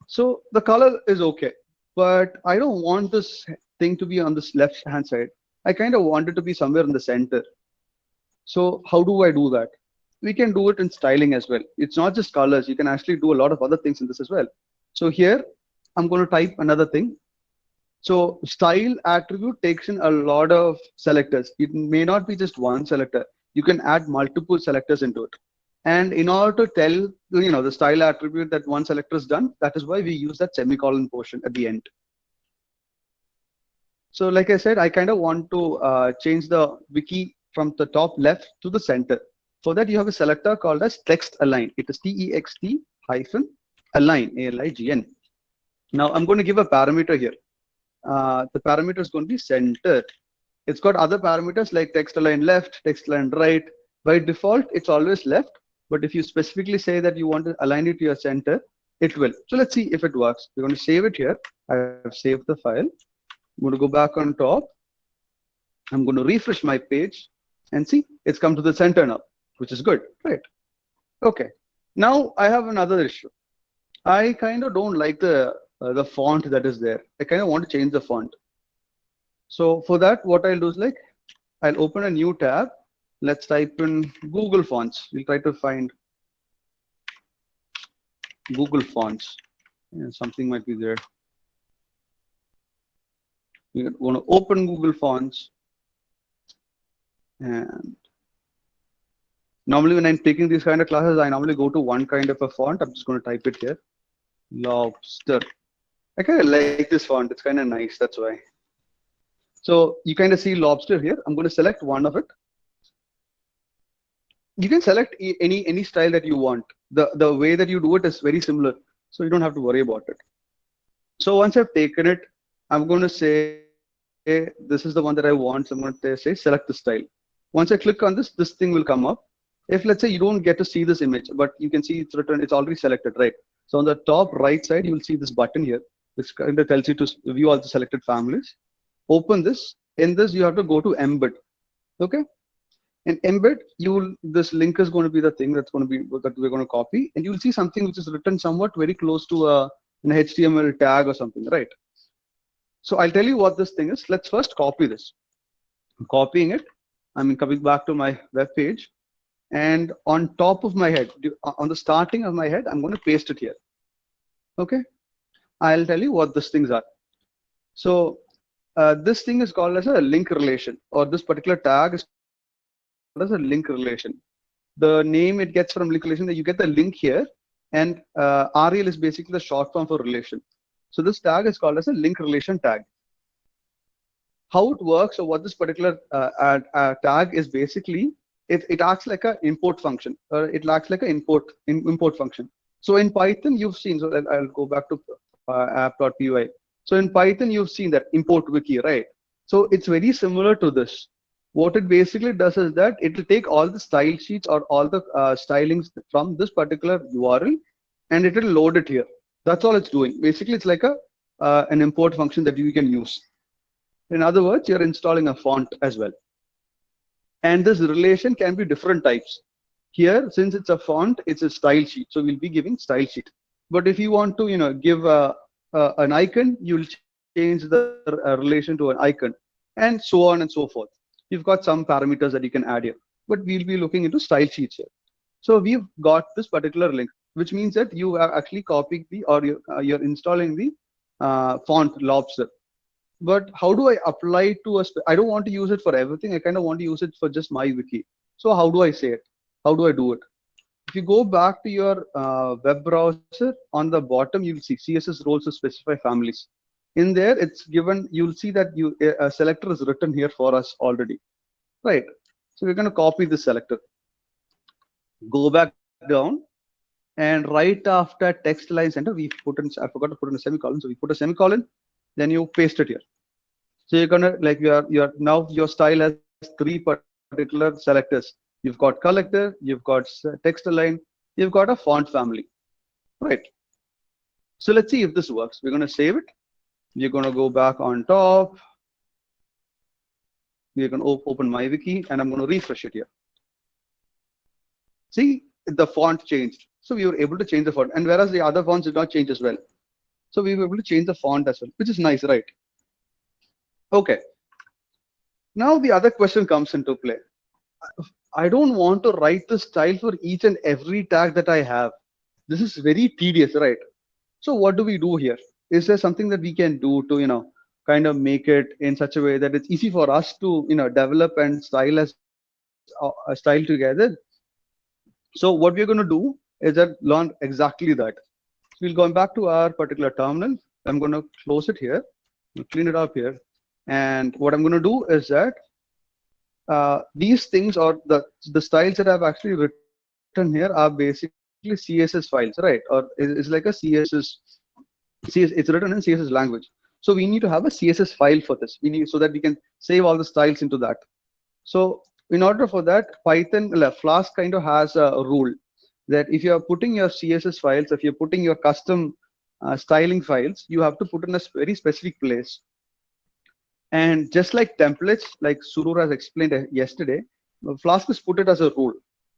So the color is okay, but I don't want this thing to be on this left hand side. I kind of want it to be somewhere in the center. So how do I do that? We can do it in styling as well. It's not just colors. You can actually do a lot of other things in this as well. So here, I'm going to type another thing. So style attribute takes in a lot of selectors. It may not be just one selector. You can add multiple selectors into it. And in order to tell, the style attribute that one selector is done, that is why we use that semicolon portion at the end. So like I said, I kind of want to change the wiki from the top left to the center. For that, you have a selector called as text align. It is TEXT hyphen align, ALIGN. Now I'm going to give a parameter here. The parameter is going to be centered. It's got other parameters like text align left, text align right. By default, it's always left. But if you specifically say that you want to align it to your center, it will. So let's see if it works. We're going to save it here. I've saved the file. I'm going to go back on top. I'm going to refresh my page and see it's come to the center now, which is good, right? Okay. Now I have another issue. I kind of don't like the font that is there. I kind of want to change the font. So for that, what I'll do is like, I'll open a new tab. Let's type in Google Fonts. We'll try to find Google Fonts. Yeah, something might be there. We're going to open Google Fonts. And normally when I'm taking these kind of classes, I normally go to one kind of a font. I'm just going to type it here. Lobster. I kind of like this font. It's kind of nice. That's why. So you kind of see Lobster here. I'm going to select one of it. You can select any style that you want. The way that you do it is very similar. So you don't have to worry about it. So once I've taken it, I'm going to say, hey, this is the one that I want. So I'm going to say select the style. Once I click on this, this thing will come up. If let's say you don't get to see this image, but you can see it's written, it's already selected, right? So on the top right side, you will see this button here, which kind of tells you to view all the selected families. Open this. In this, you have to go to embed. Okay. In embed, this link is going to be the thing that we're going to copy, and you will see something which is written somewhat very close to an HTML tag or something, right? So I'll tell you what this thing is. Let's first copy this. I'm copying it. I'm coming back to my web page, and on top of my head, on the starting of my head, I'm going to paste it here. Okay. I'll tell you what these things are. So this thing is called as a link relation, or this particular tag is called as a link relation. The name it gets from link relation, that you get the link here, and REL is basically the short form for relation. So this tag is called as a link relation tag. How it works, or what this particular tag is basically, it acts like an import function, or it acts like an import function. So in Python, you've seen, so I'll go back to app.py. So in Python, you've seen that import wiki, right? So it's very similar to this. What it basically does is that it will take all the style sheets or all the stylings from this particular URL and it will load it here. That's all it's doing. Basically, it's like a an import function that you can use. In other words, you're installing a font as well. And this relation can be different types. Here, since it's a font, it's a style sheet. So we'll be giving style sheet. But if you want to, give an icon, you'll change the relation to an icon, and so on and so forth. You've got some parameters that you can add here. But we'll be looking into style sheets here. So we've got this particular link, which means that you are actually copying the, or you're installing the font Lobster. But how do I apply it to I don't want to use it for everything. I kind of want to use it for just my wiki. So how do I say it? How do I do it? If you go back to your web browser, on the bottom, you'll see CSS roles to specify families. In there, it's given, you'll see that a selector is written here for us already, right? So we're going to copy this selector, go back down, and right after text align center, we put in, I forgot to put in a semicolon. So we put a semicolon, then you paste it here. So you're gonna, like, you're now your style has three particular selectors. You've got collector, you've got text align, you've got a font family, right? So let's see if this works. We're gonna save it. We're gonna go back on top. We're gonna open my wiki, and I'm gonna refresh it here. See, the font changed. So we were able to change the font, and whereas the other fonts did not change as well. So we were able to change the font as well, which is nice, right? Okay. Now the other question comes into play. I don't want to write the style for each and every tag that I have. This is very tedious, right? So what do we do here? Is there something that we can do to, kind of make it in such a way that it's easy for us to, develop and style as style together? So what we're going to do is that learn exactly that. So we'll go back to our particular terminal. I'm going to close it here, clean it up here. And what I'm going to do is that these things, or the styles that I've actually written here, are basically CSS files, right? Or it's like a it's written in CSS language. So we need to have a CSS file for this. We need, so that we can save all the styles into that. So in order for that, Python Flask kind of has a rule that if you are putting your CSS files, if you're putting your custom styling files, you have to put in a very specific place. And just like templates, like Surur has explained yesterday, Flask has put it as a rule.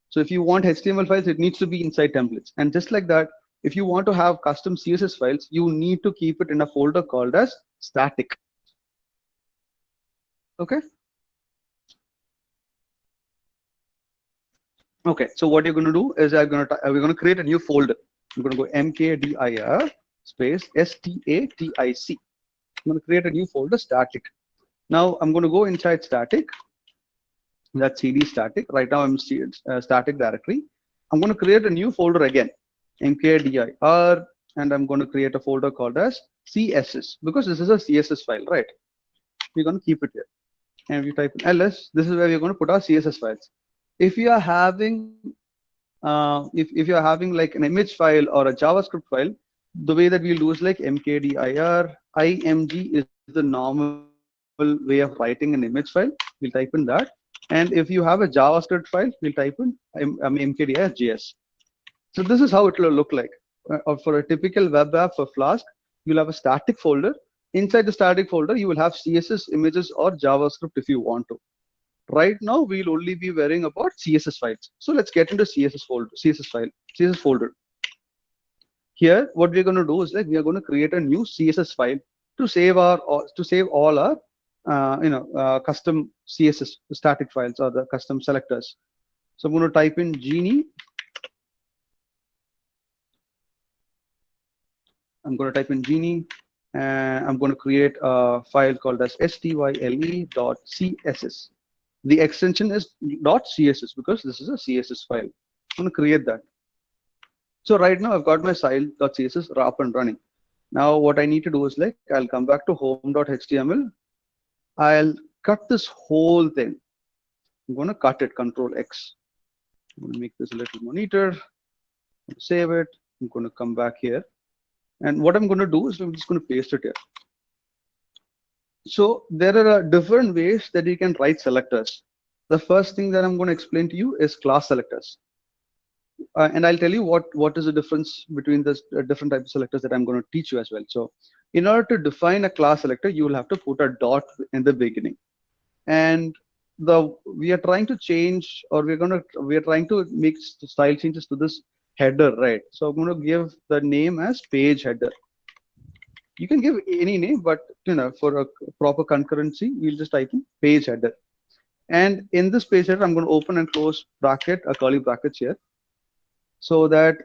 So if you want HTML files, it needs to be inside templates. And just like that, if you want to have custom CSS files, you need to keep it in a folder called as static. Okay. Okay. So what you're going to do is we're going to create a new folder. I'm going to go mkdir space static. I'm going to create a new folder, static. Now I'm going to go inside static. That's cd static. Right now I'm static directory. I'm going to create a new folder again, mkdir, and I'm going to create a folder called as CSS, because this is a CSS file, right? We're going to keep it here. And if you type in ls, this is where we're going to put our CSS files. If you are having if you're having like an image file or a JavaScript file, the way that we'll do is like mkdir img is the normal way of writing an image file. We'll type in that. And if you have a JavaScript file, we'll type in mkdir.js. So this is how it will look like. For a typical web app for Flask, you'll have a static folder. Inside the static folder, you will have CSS images or JavaScript if you want to. Right now, we'll only be worrying about CSS files. So let's get into CSS folder. Here, what we're going to do is like we are going to create a new CSS file to save all our custom CSS static files or the custom selectors. So I'm going to type in Genie. I'm going to type in Genie, and I'm going to create a file called as style.css. The extension is .css because this is a CSS file. I'm going to create that. So right now I've got my style.css up and running. Now what I need to do is like I'll come back to home.html. I'll cut this whole thing. I'm going to cut it, Control X. I'm going to make this a little more neater. Save it. I'm going to come back here. And what I'm going to do is I'm just going to paste it here. So there are different ways that you can write selectors. The first thing that I'm going to explain to you is class selectors. And I'll tell you what is the difference between the different types of selectors that I'm going to teach you as well. So in order to define a class selector, you will have to put a dot in the beginning. And we are trying to change, or we are trying to make style changes to this header, right? So I'm going to give the name as page header. You can give any name, but for a proper concurrency, we'll just type in page header. And in this page header, I'm going to open and close bracket, a curly brackets here, so that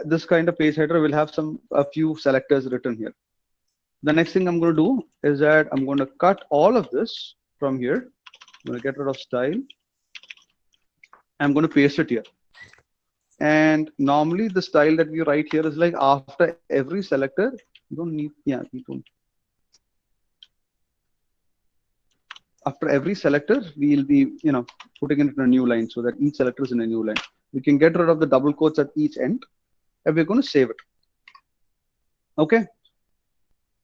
this kind of page header will have a few selectors written here. The next thing I'm going to do is that I'm going to cut all of this from here. I'm going to get rid of style. I'm going to paste it here. And normally the style that we write here is like after every selector, you don't need, we don't. After every selector, we'll be, putting it in a new line so that each selector is in a new line. We can get rid of the double quotes at each end, and we're going to save it. Okay.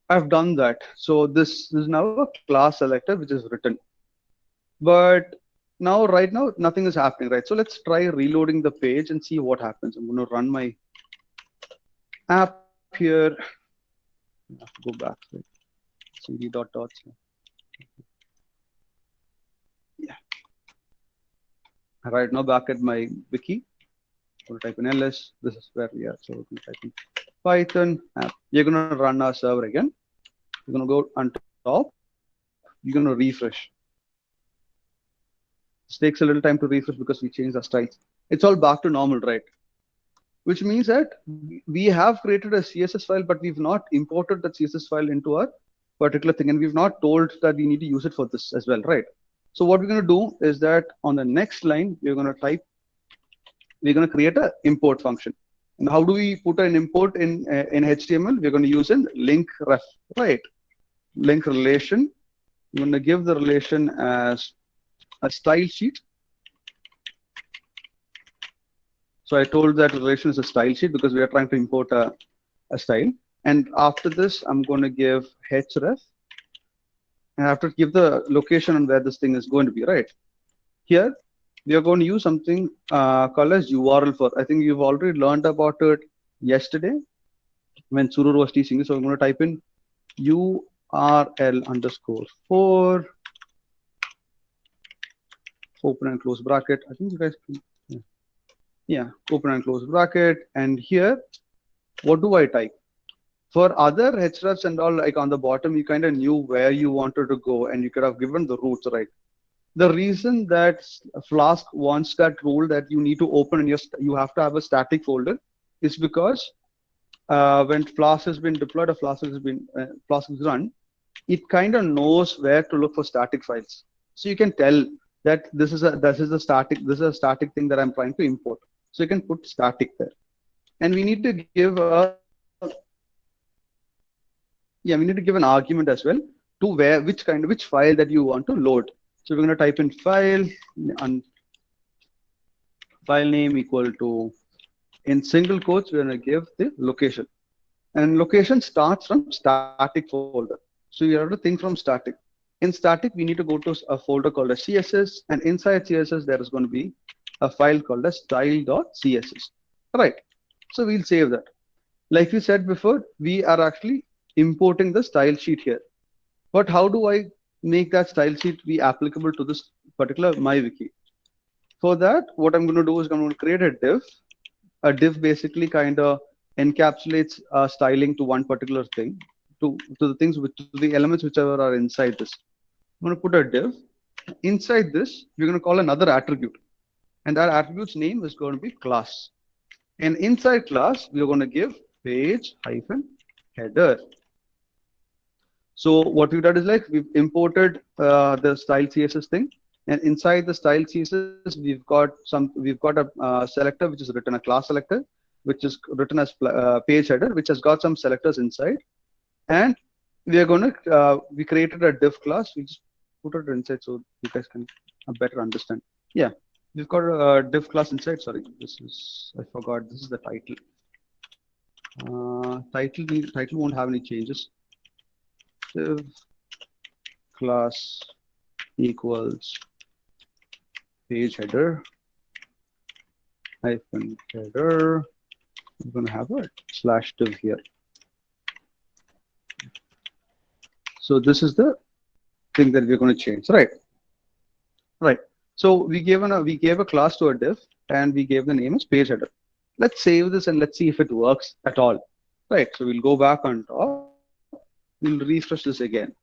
I've done that. So this is now a class selector which is written. But now, right now, nothing is happening, right? So let's try reloading the page and see what happens. I'm going to run my app here. I have to go back. Right? cd.dots. Yeah. Right now, back at my wiki. I'm going to type in ls. This is where we are. So we're going to type in Python app. You're going to run our server again. You're going to go on top. You're going to refresh. This takes a little time to refresh because we changed our styles. It's all back to normal, right? Which means that we have created a CSS file, but we've not imported that CSS file into our particular thing. And we've not told that we need to use it for this as well, right? So what we're going to do is that on the next line, we're going to create an import function. And how do we put an import in HTML? We're going to use an link ref, right? Link relation. I'm going to give the relation as a style sheet. So I told that relation is a style sheet because we are trying to import a style. And after this, I'm going to give href. And I have to give the location on where this thing is going to be, right? Here, we are going to use something called as URL for. I think you've already learned about it yesterday when Surur was teaching you. So I'm going to type in URL_for, open and close bracket. I think you guys can, open and close bracket. And here, what do I type? For other hrefs and all, like on the bottom, you kind of knew where you wanted to go and you could have given the routes, right? The reason that Flask wants that rule that you need to open and you have to have a static folder is because when Flask has been deployed or Flask is run, it kind of knows where to look for static files. So you can tell that this is a static thing that I'm trying to import. So you can put static there, and we need to give an argument as well to which file that you want to load. So we're going to type in file and file name equal to, in single quotes, we're going to give the location, and location starts from static folder. So you have to think from static. In static, we need to go to a folder called as CSS, and inside CSS, there is going to be a file called as style.css. Right. So we'll save that. Like we said before, we are actually importing the style sheet here. But how do I make that style sheet be applicable to this particular MyWiki? For that, what I'm going to do is I'm going to create a div. A div basically kind of encapsulates styling to one particular thing, to the elements whichever are inside this. I'm going to put a div. Inside this, we're going to call another attribute, and that attribute's name is going to be class. And inside class, we're going to give page-header. So what we've done is like we've imported the style CSS thing, and inside the style CSS we've got a selector which is written, a class selector which is written as page header, which has got some selectors inside, and we are going to we created a div class. We just put it inside so you guys can better understand. Yeah, we've got a div class inside. Sorry, I forgot. This is the title. Title won't have any changes. Div class equals page header hyphen header. We're going to have a slash div here. So this is the thing that we're going to change, right? Right. So we gave a class to a div and we gave the name as page header. Let's save this and let's see if it works at all. Right. So we'll go back on top. We'll refresh this again.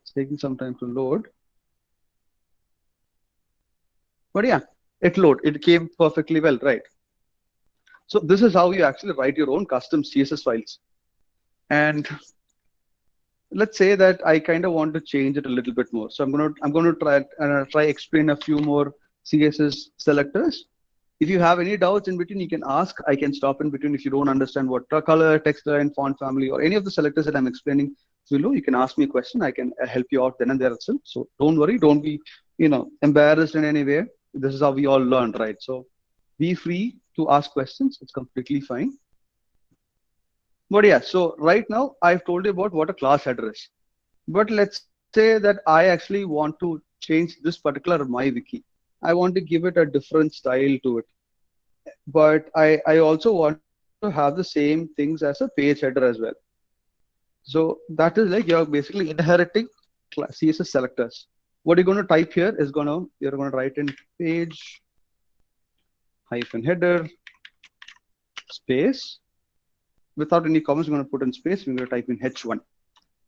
It's taking some time to load. But yeah, it came perfectly well, right? So this is how you actually write your own custom CSS files. And let's say that I kind of want to change it a little bit more. So I'm going to try explain a few more CSS selectors. If you have any doubts in between, you can ask. I can stop in between if you don't understand what color, text line, font family, or any of the selectors that I'm explaining below. You can ask me a question. I can help you out then and there itself. So don't worry. Don't be embarrassed in any way. This is how we all learn, right? So be free to ask questions. It's completely fine. But yeah, so right now I've told you about what a class header is. But let's say that I actually want to change this particular MyWiki. I want to give it a different style to it. But I also want to have the same things as a page header as well. So that is like you're basically inheriting CSS selectors. What you're going to type here is you're going to write in page hyphen header space. Without any comments, we're going to put in space. We're going to type in H1. I'm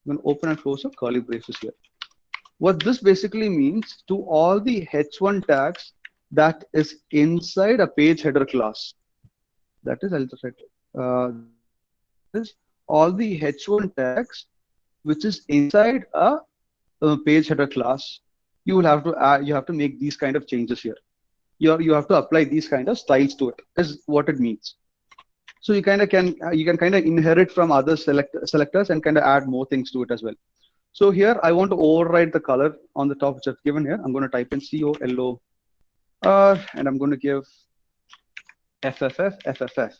going to open and close a curly braces here. What this basically means to all the H1 tags that is inside a page header class. That is, I'll just write is all the H1 tags which is inside a page header class. You will have to add, you have to make these kind of changes here. You have to apply these kind of styles to it. Is what it means. So you kind of can inherit from other selectors and kind of add more things to it as well. So here I want to override the color on the top which I've given here. I'm going to type in COLOR and I'm going to give FFF,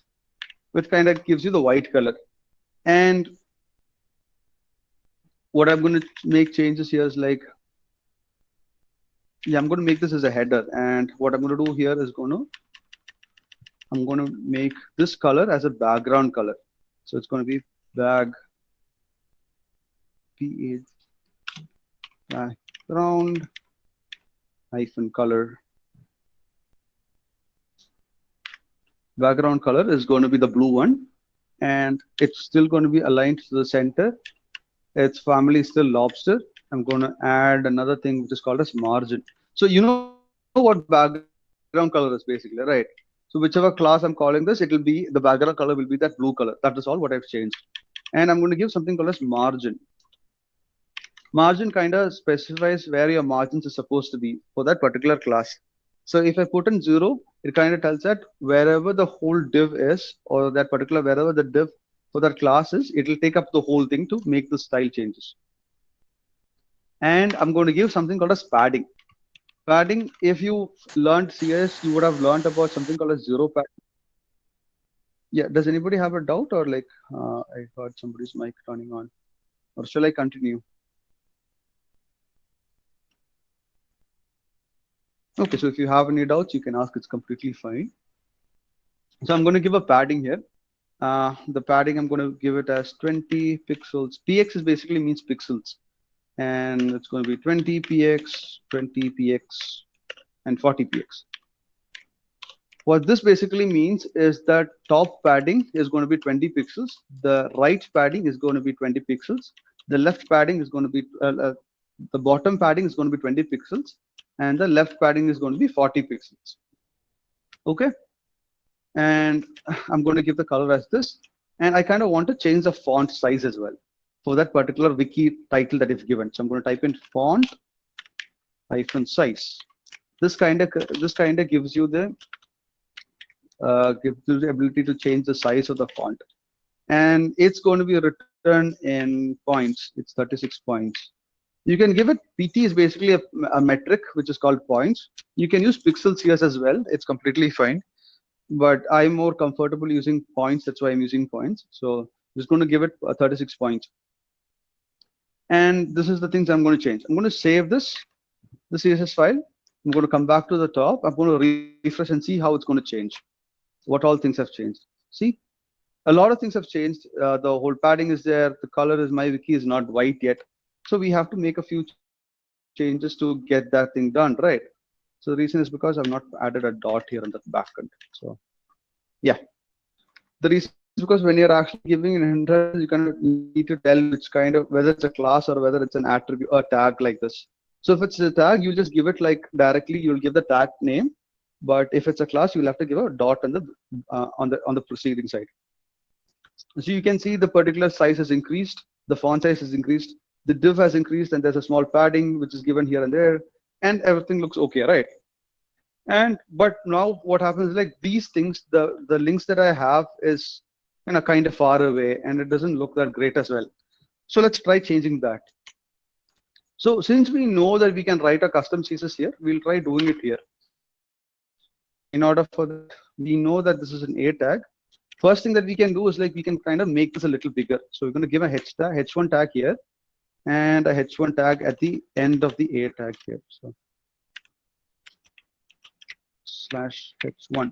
which kind of gives you the white color. And what I'm going to make changes here is like, yeah, I'm going to make this as a header. And what I'm going to do here is I'm going to make this color as a background color. So it's going to be background hyphen color. Background color is going to be the blue one, and it's still going to be aligned to the center. Its family is still lobster. I'm going to add another thing which is called as margin. So you know what background color is basically, right? So whichever class I'm calling this, it will be the background color will be that blue color. That is all what I've changed. And I'm going to give something called as margin. Margin kind of specifies where your margins are supposed to be for that particular class. So if I put in 0, it kind of tells that wherever the whole div is, or that particular wherever the div for that class is, it will take up the whole thing to make the style changes. And I'm going to give something called as padding. Padding, if you learned CS, you would have learned about something called as zero padding. Yeah, does anybody have a doubt, or like I heard somebody's mic turning on, or shall I continue? Okay, so if you have any doubts, you can ask. It's completely fine. So I'm going to give a padding here. The padding, I'm going to give it as 20 pixels. PX is basically means pixels. And it's going to be 20 px, 20 px, and 40 px. What this basically means is that top padding is going to be 20 pixels. The right padding is going to be 20 pixels. The left padding is going to be, the bottom padding is going to be 20 pixels. And the left padding is going to be 40 pixels. Okay. And I'm going to give the color as this. And I kind of want to change the font size as well for that particular wiki title that is given. So I'm going to type in font hyphen size. This kind of gives you the ability to change the size of the font, and it's going to be written in points. It's 36 points. You can give it, PT is basically a metric which is called points. You can use pixels here as well. It's completely fine, but I'm more comfortable using points. That's why I'm using points. So I'm just going to give it 36 points. And this is the things I'm going to change. I'm going to save the CSS file. I'm going to come back to the top. I'm going to refresh and see how it's going to change. What all things have changed. See, a lot of things have changed. The whole padding is there. The color is my wiki is not white yet. So we have to make a few changes to get that thing done, right? So the reason is because I've not added a dot here on the backend. So yeah, the reason is because when you're actually giving an inheritance, you kind of need to tell which kind of, whether it's a class or whether it's an attribute, a tag like this. So if it's a tag, you just give it like directly, you'll give the tag name. But if it's a class, you'll have to give a dot on the preceding side. So you can see the particular size has increased, the font size has increased, the div has increased, and there's a small padding which is given here and there, and everything looks okay, right? And but now what happens is like these things, the links that I have is kind of far away, and it doesn't look that great as well. So let's try changing that. So since we know that we can write a custom CSS here, we'll try doing it here. In order for that, we know that this is an A tag. First thing that we can do is like we can kind of make this a little bigger. So we're going to give a h1 tag here and a h1 tag at the end of the A tag here. So /h1.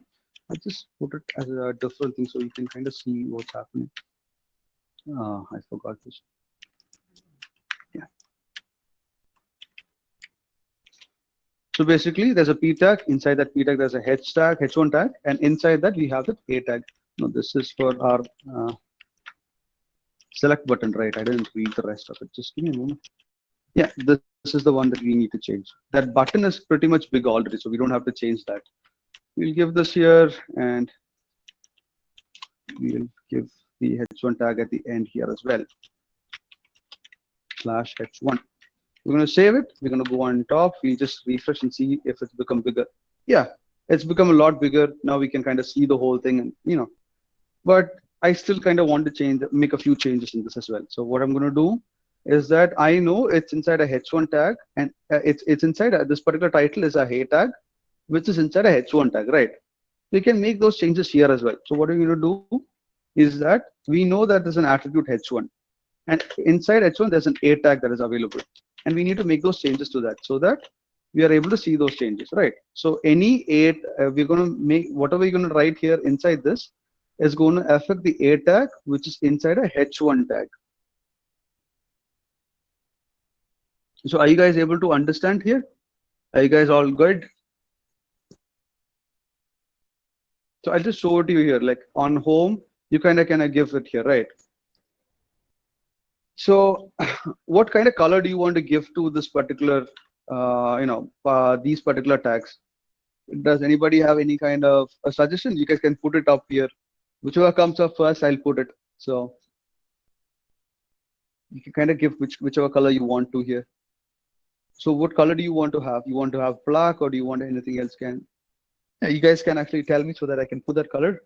I just put it as a different thing so you can kind of see what's happening. I forgot this. Yeah. So basically, there's a p tag. Inside that p tag, there's a h tag, h1 tag, and inside that we have the A tag. No, this is for our select button, right? I didn't read the rest of it. Just give me a moment. Yeah, this is the one that we need to change. That button is pretty much big already, so we don't have to change that. We'll give this here, and we'll give the h1 tag at the end here as well. /h1. We're going to save it. We're going to go on top. We just refresh and see if it's become bigger. Yeah, it's become a lot bigger. Now we can kind of see the whole thing, and but I still kind of want to make a few changes in this as well. So what I'm going to do is that I know it's inside a h1 tag, and it's inside this particular title is a hey tag, which is inside a h1 tag, right? We can make those changes here as well. So what we're going to do is that we know that there's an attribute h1, and inside h1 there's an A tag that is available, and we need to make those changes to that so that we are able to see those changes, right? So any we're going to make whatever we're going to write here inside this is going to affect the A tag, which is inside a h1 tag. So are you guys able to understand here? Are you guys all good? So I'll just show it to you here, like on home, you kind of give it here, right? So what kind of color do you want to give to this particular, these particular tags? Does anybody have any kind of a suggestion? You guys can put it up here. Whichever comes up first, I'll put it. So you can kind of give whichever color you want to here. So what color do you want to have? You want to have black, or do you want anything else? You guys can actually tell me so that I can put that color.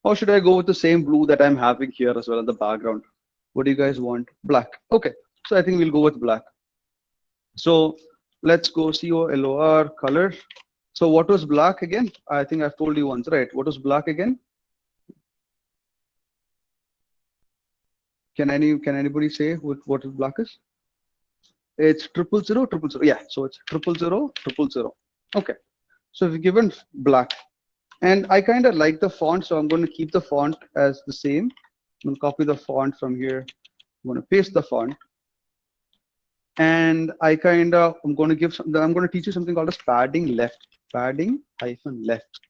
Or should I go with the same blue that I'm having here as well in the background? What do you guys want? Black. Okay. So I think we'll go with black. So let's go COLOR color. So what was black again? I think I've told you once, right? What was black again? Can anybody say what black is? It's 0000000. Yeah, so it's 0000000. Okay, so we've given black, and I kind of like the font, so I'm going to keep the font as the same. I'm going to copy the font from here. I'm going to paste the font, and I'm going to teach you something called as padding left, padding hyphen left.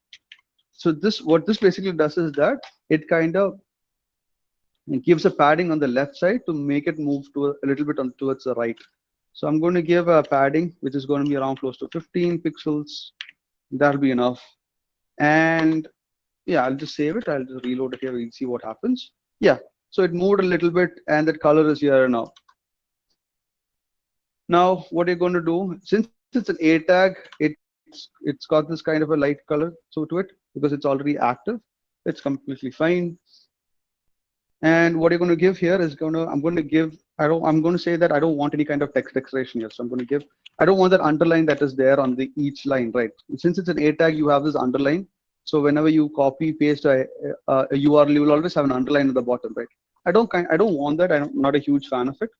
So what this basically does is that it gives a padding on the left side to make it move to a little bit towards the right. So I'm going to give a padding which is going to be around close to 15 pixels. That'll be enough. And yeah, I'll just save it. I'll just reload it here. We'll see what happens. Yeah, so it moved a little bit, and that color is here now. Now what you're going to do, since it's an A tag, it's got this kind of a light color to it because it's already active. It's completely fine. And what you're going to give here is I'm going to say that I don't want any kind of text declaration here. So I'm going to give, I don't want that underline that is there on each line, right? Since it's an A tag, you have this underline. So whenever you copy paste a URL, you will always have an underline at the bottom, right? I don't want that. I'm not a huge fan of it.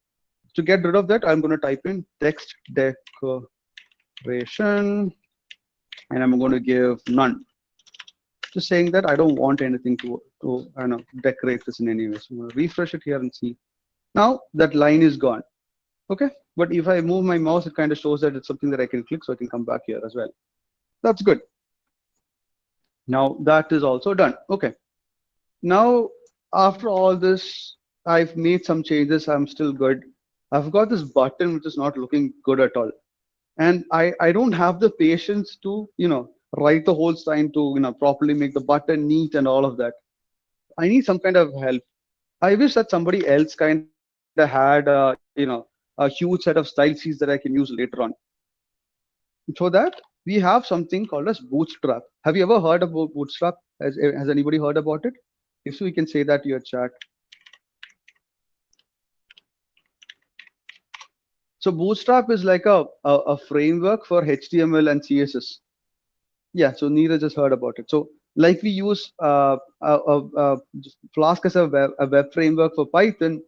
To get rid of that, I'm going to type in text decoration, and I'm going to give none. Just saying that I don't want anything to I don't know, decorate this in any way. So I'm going to refresh it here and see. Now that line is gone. Okay, but if I move my mouse, it kind of shows that it's something that I can click, so I can come back here as well. That's good. Now that is also done. Okay. Now after all this, I've made some changes. I'm still good. I've got this button which is not looking good at all, and I don't have the patience to write the whole sign to properly make the button neat and all of that. I need some kind of help. I wish that somebody else kind of had a huge set of style sheets that I can use later on. For that, we have something called as Bootstrap. Have you ever heard about Bootstrap? Has anybody heard about it? If so, you can say that to your chat. So Bootstrap is like a framework for HTML and CSS. Yeah, so Neeraj just heard about it. So like we use Flask as a web framework for Python,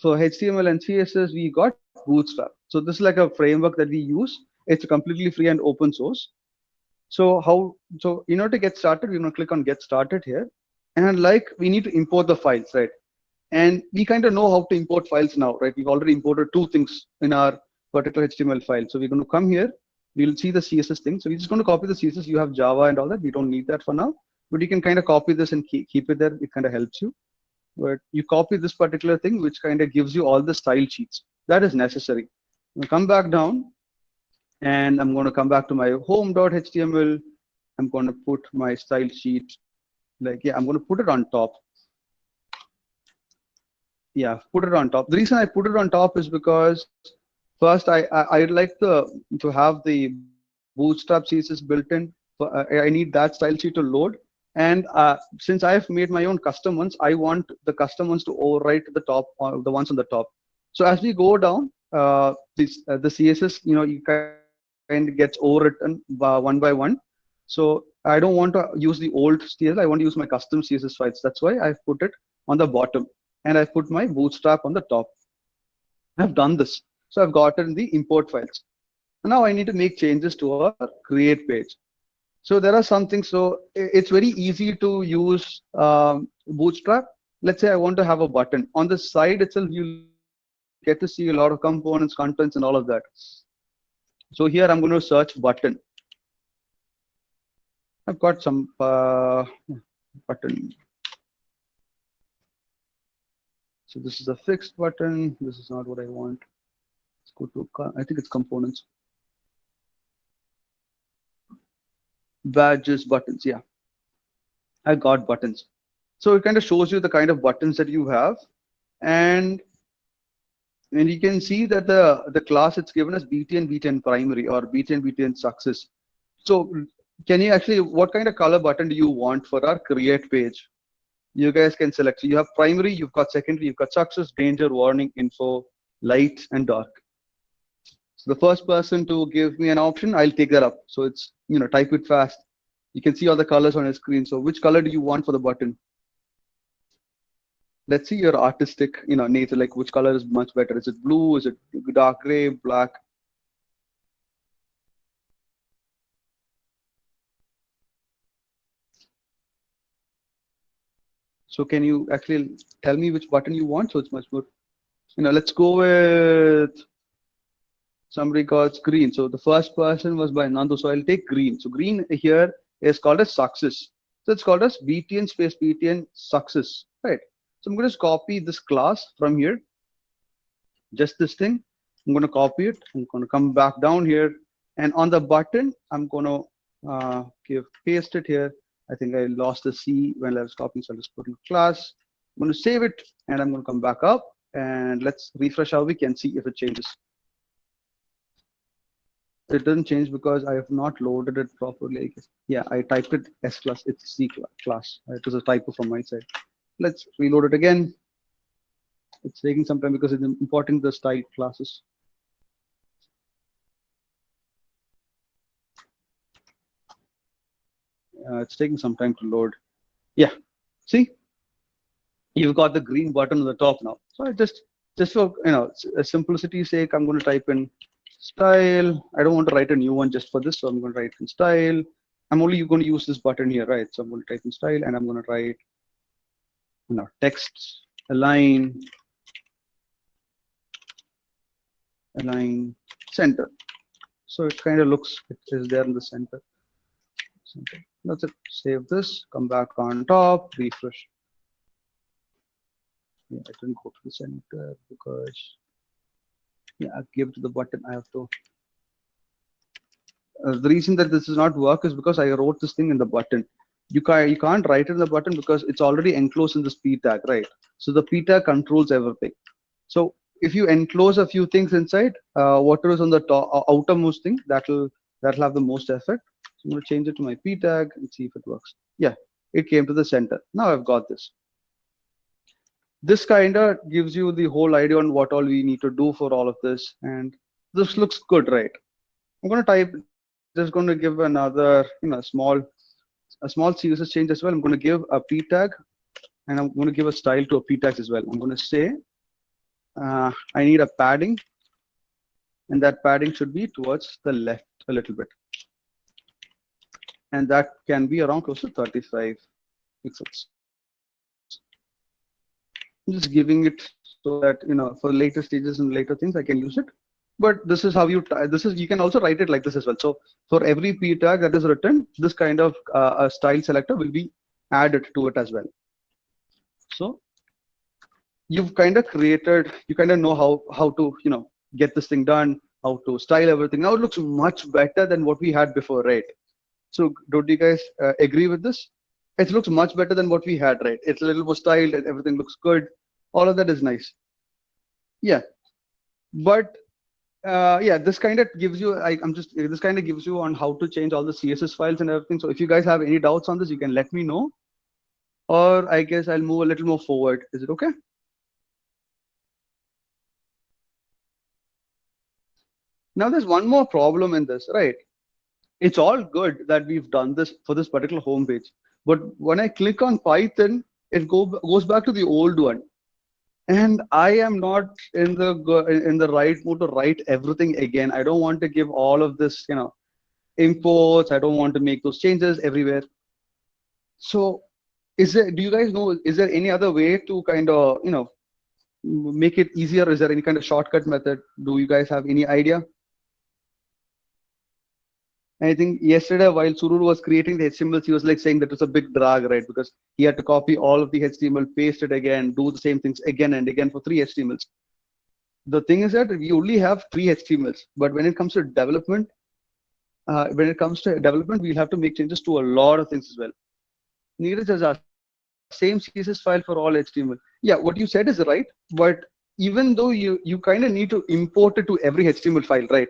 for HTML and CSS, we got Bootstrap. So this is like a framework that we use. It's completely free and open source. So in order to get started, we're going to click on Get Started here. And like we need to import the files, right? And we kind of know how to import files now, right? We've already imported two things in our particular HTML file. So we're going to come here. We'll see the CSS thing. So we're just going to copy the CSS. You have Java and all that. We don't need that for now. But you can kind of copy this and keep it there. It kind of helps you. But you copy this particular thing, which kind of gives you all the style sheets. That is necessary. I'll come back down. And I'm going to come back to my home.html. I'm going to put my style sheet, like, yeah, I'm going to put it on top. Yeah, put it on top. The reason I put it on top is because first I'd like to have the Bootstrap CSS built in. I need that style sheet to load. And since I've made my own custom ones, I want the custom ones to overwrite the top, the ones on the top. So as we go down, the CSS, you kind of gets overwritten one by one. So I don't want to use the old CSS. I want to use my custom CSS files. That's why I've put it on the bottom, and I put my Bootstrap on the top. I've done this. So I've gotten the import files. And now I need to make changes to our create page. So there are some things. So it's very easy to use Bootstrap. Let's say I want to have a button. On the side itself, you'll get to see a lot of components, contents, and all of that. So here I'm going to search button. I've got some button. So this is a fixed button. This is not what I want. Let's go to, I think it's components. Badges, buttons, yeah. I got buttons. So it kind of shows you the kind of buttons that you have. And you can see that the class it's given as BTN BTN primary or BTN BTN success. So can you actually, what kind of color button do you want for our create page? You guys can select. So you have primary, you've got secondary, you've got success, danger, warning, info, light, and dark. So the first person to give me an option, I'll take that up. So it's, type it fast. You can see all the colors on your screen. So which color do you want for the button? Let's see your artistic, nature, like which color is much better. Is it blue? Is it dark gray, black? So can you actually tell me which button you want? So it's much more, let's go with, somebody got green. So the first person was by Nandu. So I'll take green. So green here is called as success. So it's called as BTN space BTN success, right? So I'm going to copy this class from here. Just this thing. I'm going to copy it. I'm going to come back down here. And on the button, I'm going to paste it here. I think I lost the C when I was copying. So I'll just put in class. I'm going to save it. And I'm going to come back up. And let's refresh our wiki and see if it changes. It doesn't change because I have not loaded it properly. Yeah, I typed it S class. It's C class. It was a typo from my side. Let's reload it again. It's taking some time because it's importing the style classes. It's taking some time to load. Yeah, see? you've got the green button on the top now. So I just for simplicity's sake, I'm going to type in style. I don't want to write a new one just for this, so I'm going to write in style. I'm only going to use this button here, right? So I'm going to type in style, and I'm going to write text align center. So it kind of looks, it is there in the center. That's it. Save this, come back on top, refresh. Yeah, I didn't go to the center because I gave to the button. I have to. The reason that this does not work is because I wrote this thing in the button. You can't write it in the button because it's already enclosed in this p tag, right? So the p tag controls everything. So if you enclose a few things inside, whatever is on the top, outermost thing, that'll have the most effect. So I'm going to change it to my p tag and see if it works. Yeah, it came to the center. Now I've got this. This kind of gives you the whole idea on what all we need to do for all of this, and this looks good, right? I'm going to type, just going to give another a small CSS change as well. I'm going to give a p tag, and I'm going to give a style to a p tag as well. I'm going to say I need a padding, and that padding should be towards the left a little bit, and that can be around close to 35 pixels. I'm just giving it so that for later stages and later things I can use it. But this is how you you can also write it like this as well. So for every p tag that is written, this kind of a style selector will be added to it as well. So you've kind of created, you kind of know how to get this thing done, how to style everything. Now it looks much better than what we had before, right? So don't you guys agree with this? It looks much better than what we had, right? It's a little more styled and everything looks good. All of that is nice. Yeah, but this kind of gives you, this kind of gives you on how to change all the CSS files and everything. So if you guys have any doubts on this, you can let me know, or I guess I'll move a little more forward. Is it okay? Now there's one more problem in this, right? It's all good that we've done this for this particular home page, but when I click on Python, it goes back to the old one. And I am not in the right mood to write everything again. I don't want to give all of this, imports. I don't want to make those changes everywhere. So do you guys know, is there any other way to kind of, make it easier? Is there any kind of shortcut method? Do you guys have any idea? I think yesterday while Surur was creating the HTML, he was like saying that it's a big drag, right? Because he had to copy all of the HTML, paste it again, do the same things again and again for 3 HTMLs. The thing is that we only have 3 HTMLs, but when it comes to development, we'll have to make changes to a lot of things as well. Neeraj has asked, same CSS file for all HTML. Yeah, what you said is right, but even though you kind of need to import it to every HTML file, right?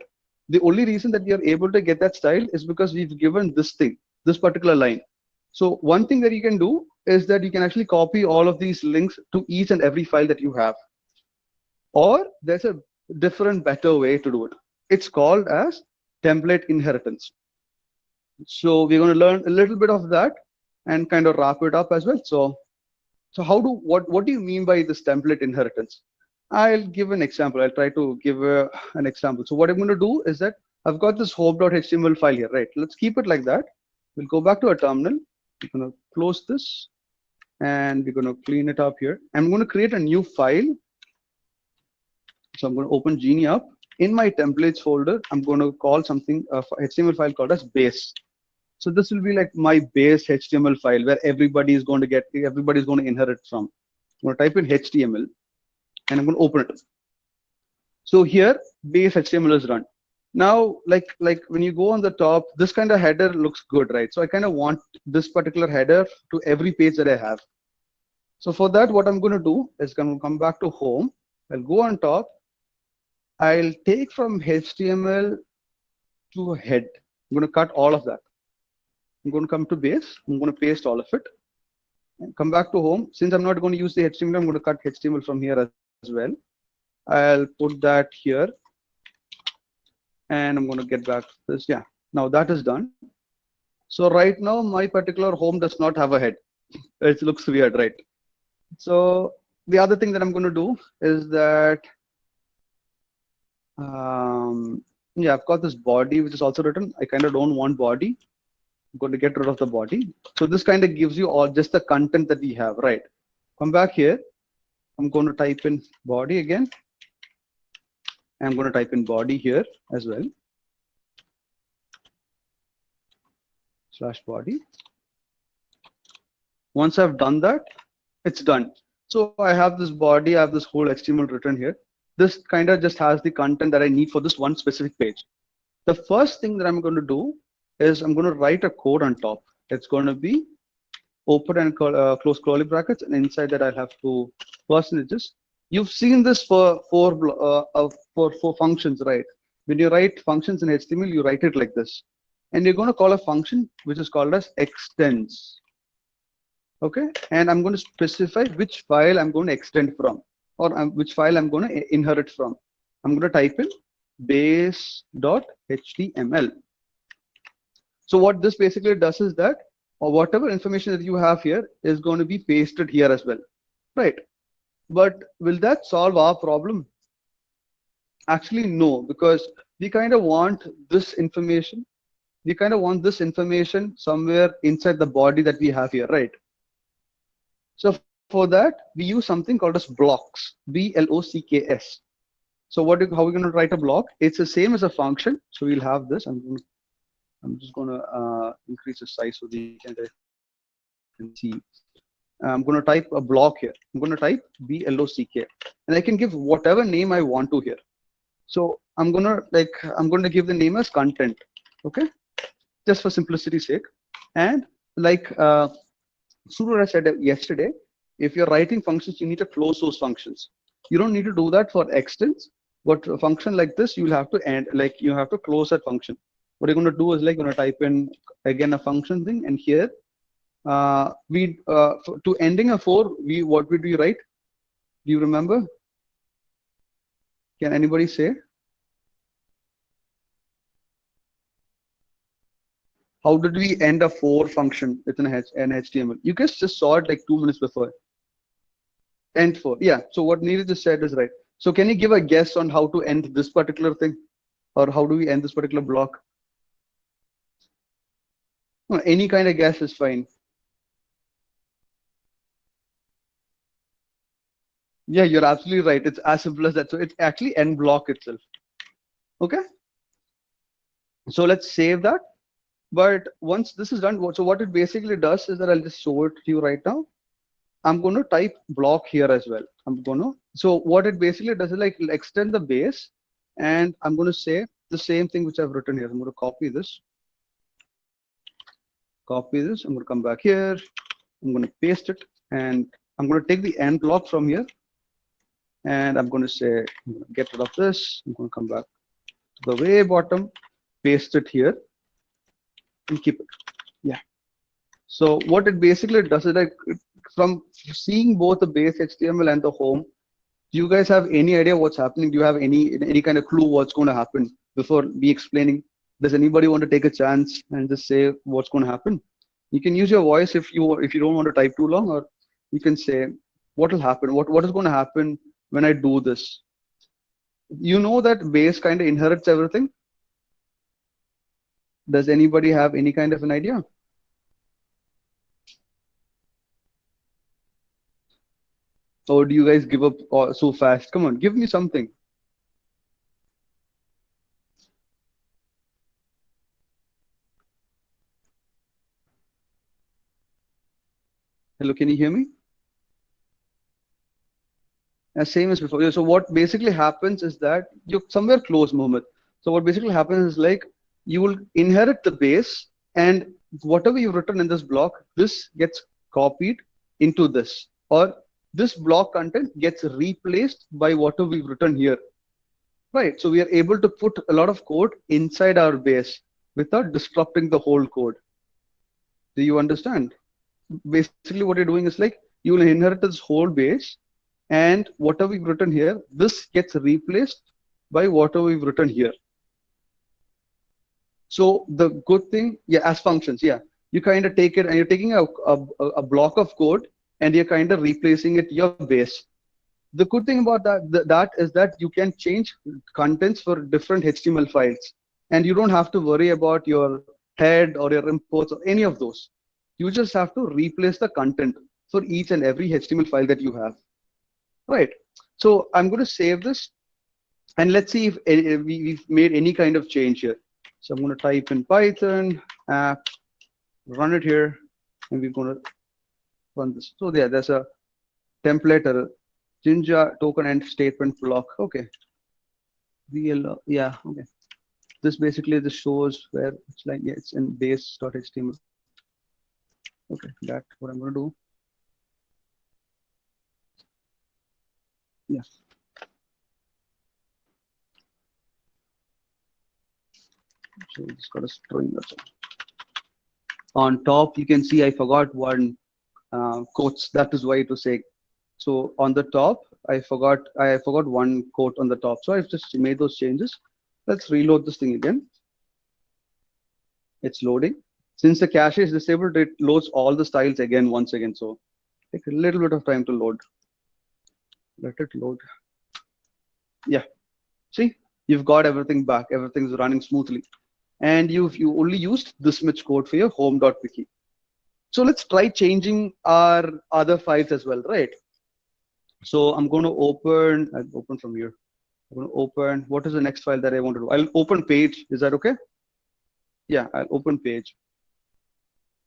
The only reason that we are able to get that style is because we've given this thing, this particular line. So one thing that you can do is that you can actually copy all of these links to each and every file that you have. Or there's a different, better way to do it. It's called as template inheritance. So we're going to learn a little bit of that and kind of wrap it up as well. So what do you mean by this template inheritance? I'll give an example. I'll try to give an example. So what I'm going to do is that I've got this home.html file here, right? Let's keep it like that. We'll go back to our terminal. We're going to close this and we're going to clean it up here. I'm going to create a new file. So I'm going to open Genie up. In my templates folder, I'm going to call something, HTML file called as base. So this will be like my base HTML file where everybody's going to inherit from. I'm going to type in HTML. And I'm going to open it. So here, base HTML is run. Now, like when you go on the top, this kind of header looks good, right? So I kind of want this particular header to every page that I have. So for that, what I'm going to do is going to come back to home. I'll go on top. I'll take from HTML to head. I'm going to cut all of that. I'm going to come to base. I'm going to paste all of it. And come back to home. Since I'm not going to use the HTML, I'm going to cut HTML from here as well. I'll put that here and I'm going to get back to this. Yeah, now that is done. So right now my particular home does not have a head. It looks weird, right? So the other thing that I'm going to do is that, yeah, I've got this body which is also written. I kind of don't want body. I'm going to get rid of the body. So this kind of gives you all just the content that we have, right? Come back here. I'm going to type in body again. I'm going to type in body here as well. /body. Once I've done that, it's done. So I have this body, I have this whole HTML written here. This kind of just has the content that I need for this one specific page. The first thing that I'm going to do is I'm going to write a code on top. It's going to be open and close curly brackets, and inside that I'll have two percentages. You've seen this for functions, right? When you write functions in HTML, you write it like this, and you're going to call a function which is called as extends. Okay, and I'm going to specify which file I'm going to extend from, or which file I'm going to inherit from. I'm going to type in base.html. So what this basically does is that, or whatever information that you have here is going to be pasted here as well, right? But will that solve our problem? Actually, no, because we kind of want this information. We kind of want this information somewhere inside the body that we have here, right? So for that, we use something called as blocks, blocks. So how are we going to write a block? It's the same as a function. So we'll have this. I'm just going to increase the size so we can see. I'm going to type a block here. I'm going to type block, and I can give whatever name I want to here. So I'm going to give the name as content. Okay, just for simplicity's sake. And like Surur said yesterday, if you're writing functions, you need to close those functions. You don't need to do that for extends, but a function like this, you'll have to end, like you have to close that function. What you're going to do is like going to type in again a function thing, and here to ending a for, what would we write? Do you remember? Can anybody say? How did we end a for function within an HTML? You guys just saw it like 2 minutes before. End for, yeah. So what Neeraj just said is right. So can you give a guess on how to end this particular thing, or how do we end this particular block? No, any kind of guess is fine. Yeah, you're absolutely right. It's as simple as that. So it's actually end block itself. Okay. So let's save that. But once this is done, so what it basically does is that I'll just show it to you right now. I'm going to type block here as well. So what it basically does is like extend the base, and I'm going to say the same thing which I've written here. I'm going to copy this. I'm going to come back here. I'm going to paste it, and I'm going to take the end block from here, and I'm going to say, I'm going to get rid of this. I'm going to come back to the way bottom, paste it here, and keep it. Yeah. So what it basically does is like, from seeing both the base HTML and the home, do you guys have any idea what's happening? Do you have any kind of clue what's going to happen before me explaining? Does anybody want to take a chance and just say what's going to happen? You can use your voice if you don't want to type too long, or you can say what will happen. What is going to happen when I do this? You know that base kind of inherits everything. Does anybody have any kind of an idea? Or do you guys give up so fast? Come on, give me something. Hello, can you hear me? Same as before. So what basically happens is that you're somewhere close, Mohammed. So what basically happens is like you will inherit the base, and whatever you've written in this block, this gets copied into this, or this block content gets replaced by whatever we've written here. Right. So we are able to put a lot of code inside our base without disrupting the whole code. Do you understand? Basically, what you're doing is like you will inherit this whole base, and whatever we've written here, this gets replaced by whatever we've written here. So the good thing, yeah, as functions, yeah, you kind of take it and you're taking a block of code and you're kind of replacing it your base. The good thing about that is that you can change contents for different HTML files, and you don't have to worry about your head or your imports or any of those. You just have to replace the content for each and every HTML file that you have, right? So I'm going to save this, and let's see if we've made any kind of change here. So I'm going to type in Python app, run it here, and we're going to run this. So yeah, there's a template error. Jinja token and statement block. Okay. Yeah. Okay. This basically this shows where it's like, yeah, it's in base.html. Okay, that's what I'm going to do. Yes. So it's got a string or something. On top, you can see I forgot one quotes. That is why it was saying. So on the top, I forgot one quote on the top. So I've just made those changes. Let's reload this thing again. It's loading. Since the cache is disabled, it loads all the styles again once again. So take a little bit of time to load. Let it load. Yeah. See, you've got everything back. Everything's running smoothly. And you only used this much code for your home.wiki. So let's try changing our other files as well, right? So I'm going to I'll open from here. I'm going to open, what is the next file that I want to do? I'll open page. Is that okay? Yeah, I'll open page.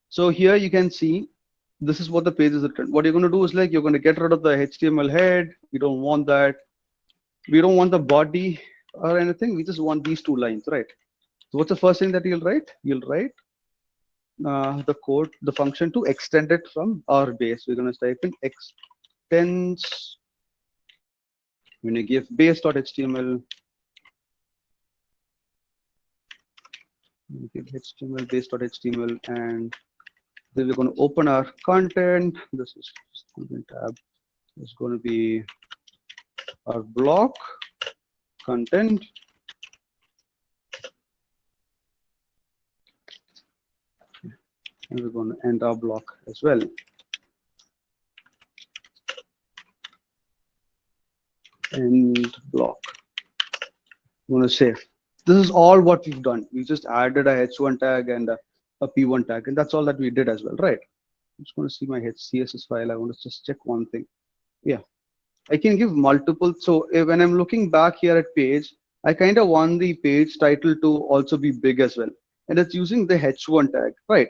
So here you can see, this is what the page is written. What you're going to do is like, you're going to get rid of the HTML head. We don't want that. We don't want the body or anything. We just want these two lines, right? So what's the first thing that you'll write? You'll write the code, the function to extend it from our base. We're going to type in extends. When you give base.html, give HTML base.html, and then we're going to open our content. This is content tab. It's going to be our block content. And we're going to end our block as well. End block. I'm going to save. This is all what we've done. We just added a h1 tag and a p1 tag, and that's all that we did as well, right? I'm just going to see my CSS file. I want to just check one thing. Yeah, I can give multiple. So when I'm looking back here at page, I kind of want the page title to also be big as well, and it's using the h1 tag, right?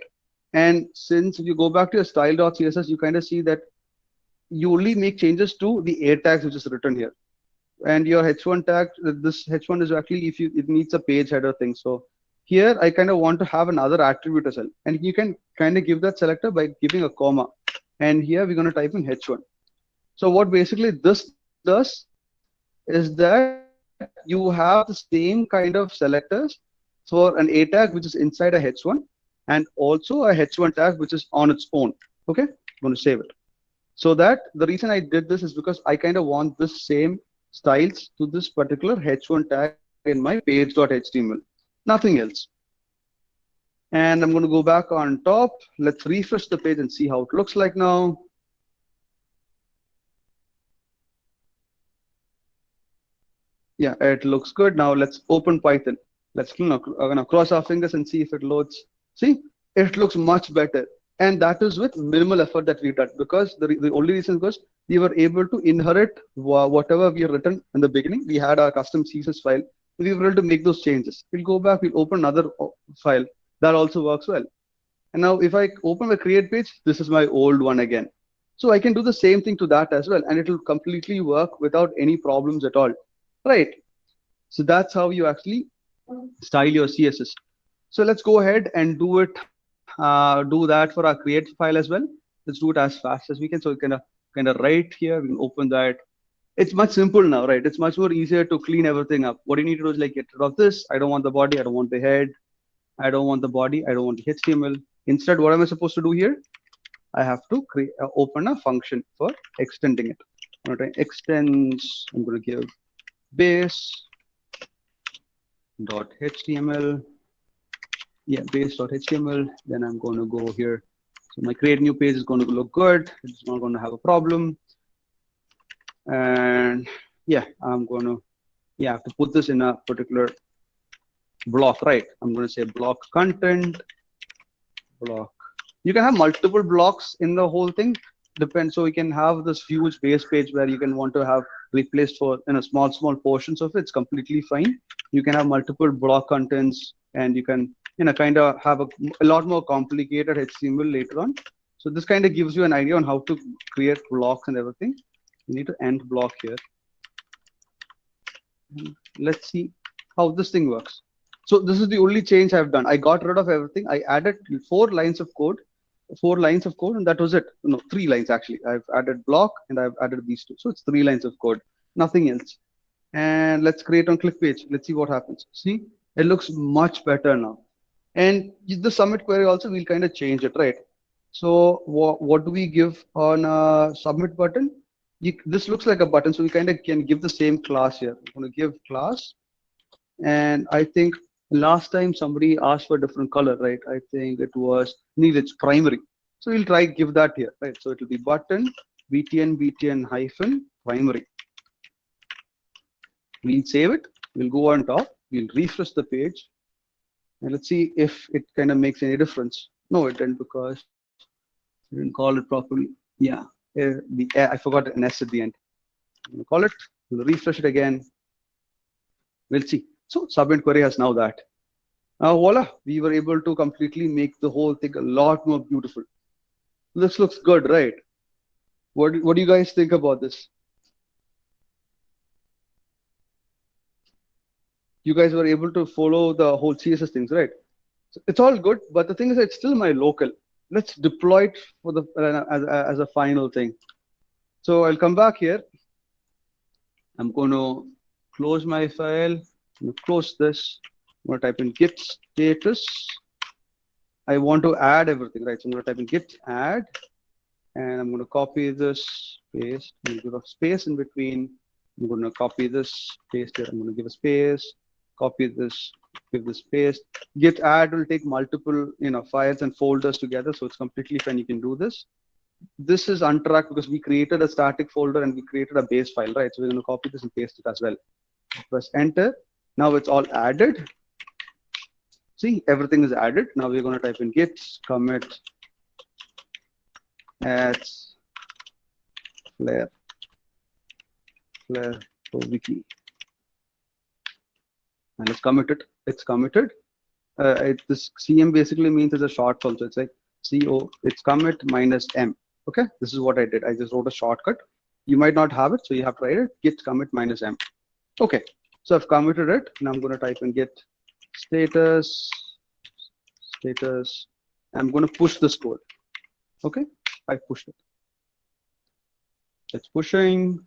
And since if you go back to your style.css, you kind of see that you only make changes to the a tags which is written here. And your h1 tag, this h1 is actually if it needs a page header thing. So here I kind of want to have another attribute as well, and you can kind of give that selector by giving a comma. And here we're going to type in h1. So what basically this does is that you have the same kind of selectors for an a tag which is inside a h1, and also a h1 tag which is on its own. Okay, I'm going to save it. So that the reason I did this is because I kind of want this same styles to this particular h1 tag in my page.html, nothing else. And I'm going to go back on top. Let's refresh the page and see how it looks like now. Yeah, it looks good. Now let's open Python. Let's cross our fingers and see if it loads. See, it looks much better. And that is with minimal effort that we've done, because the only reason was we were able to inherit whatever we had written in the beginning. We had our custom CSS file. We were able to make those changes. We'll go back, we'll open another file. That also works well. And now if I open the create page, this is my old one again. So I can do the same thing to that as well, and it will completely work without any problems at all. Right. So that's how you actually style your CSS. So let's go ahead and do it. Do that for our create file as well. Let's do it as fast as we can. So we can kind of right here, we can open that. It's much simple now, right? It's much more easier to clean everything up. What you need to do is like get rid of this. I don't want the body. I don't want the head. I don't want the body. I don't want the HTML. Instead, what am I supposed to do here? I have to open a function for extending it. I'm going to extends. I'm going to give base.html. Yeah, base.html. Then I'm going to go here So my create new page is going to look good. It's not going to have a problem. And yeah, I'm going to, yeah, have to put this in a particular block, right? I'm going to say block content, block. You can have multiple blocks in the whole thing. Depends. So we can have this huge base page where you can want to have replaced for in a small portions of it. It's completely fine. You can have multiple block contents, and you can kind of have a lot more complicated HTML later on. So this kind of gives you an idea on how to create blocks and everything. You need to end block here. Let's see how this thing works. So this is the only change I've done. I got rid of everything. I added 4 lines of code, and that was it. No, 3 lines actually. I've added block and I've added these 2. So it's 3 lines of code, nothing else. And let's create on click page. Let's see what happens. See, it looks much better now. And the submit query also, we'll kind of change it, right? So what do we give on a submit button? This looks like a button, so we kind of can give the same class here. I'm going to give class, and I think last time somebody asked for a different color, right? I think it was Neeraj primary. So we'll try give that here, right? So it will be button btn hyphen primary. We'll save it. We'll go on top. We'll refresh the page, and let's see if it kind of makes any difference. No, it didn't, because I didn't call it properly. Yeah, I forgot an S at the end. I'm gonna call it. We'll refresh it again. We'll see. So submit query has now that. Now voila, we were able to completely make the whole thing a lot more beautiful. This looks good, right? What do you guys think about this? You guys were able to follow the whole CSS things, right? So it's all good, but the thing is, it's still my local. Let's deploy it for the as a final thing. So I'll come back here. I'm going to close my file. I'm going to close this. I'm going to type in git status. I want to add everything, right? So I'm going to type in git add, and I'm going to copy this, paste, and give a space in between. I'm going to copy this, paste it. I'm going to give a space, copy this, give this space. Git add will take multiple, files and folders together, so it's completely fine. You can do this. This is untracked because we created a static folder and we created a base file, right? So we're going to copy this and paste it as well. Press enter. Now it's all added. See, everything is added. Now we're going to type in git commit adds flare to wiki, and let's commit it. It's committed. This CM basically means it's a short form, so it's like CO. It's commit minus M. Okay, this is what I did. I just wrote a shortcut. You might not have it, so you have to write it git commit minus M. Okay, so I've committed it. Now I'm going to type in git status. I'm going to push this code. Okay, I pushed it. It's pushing.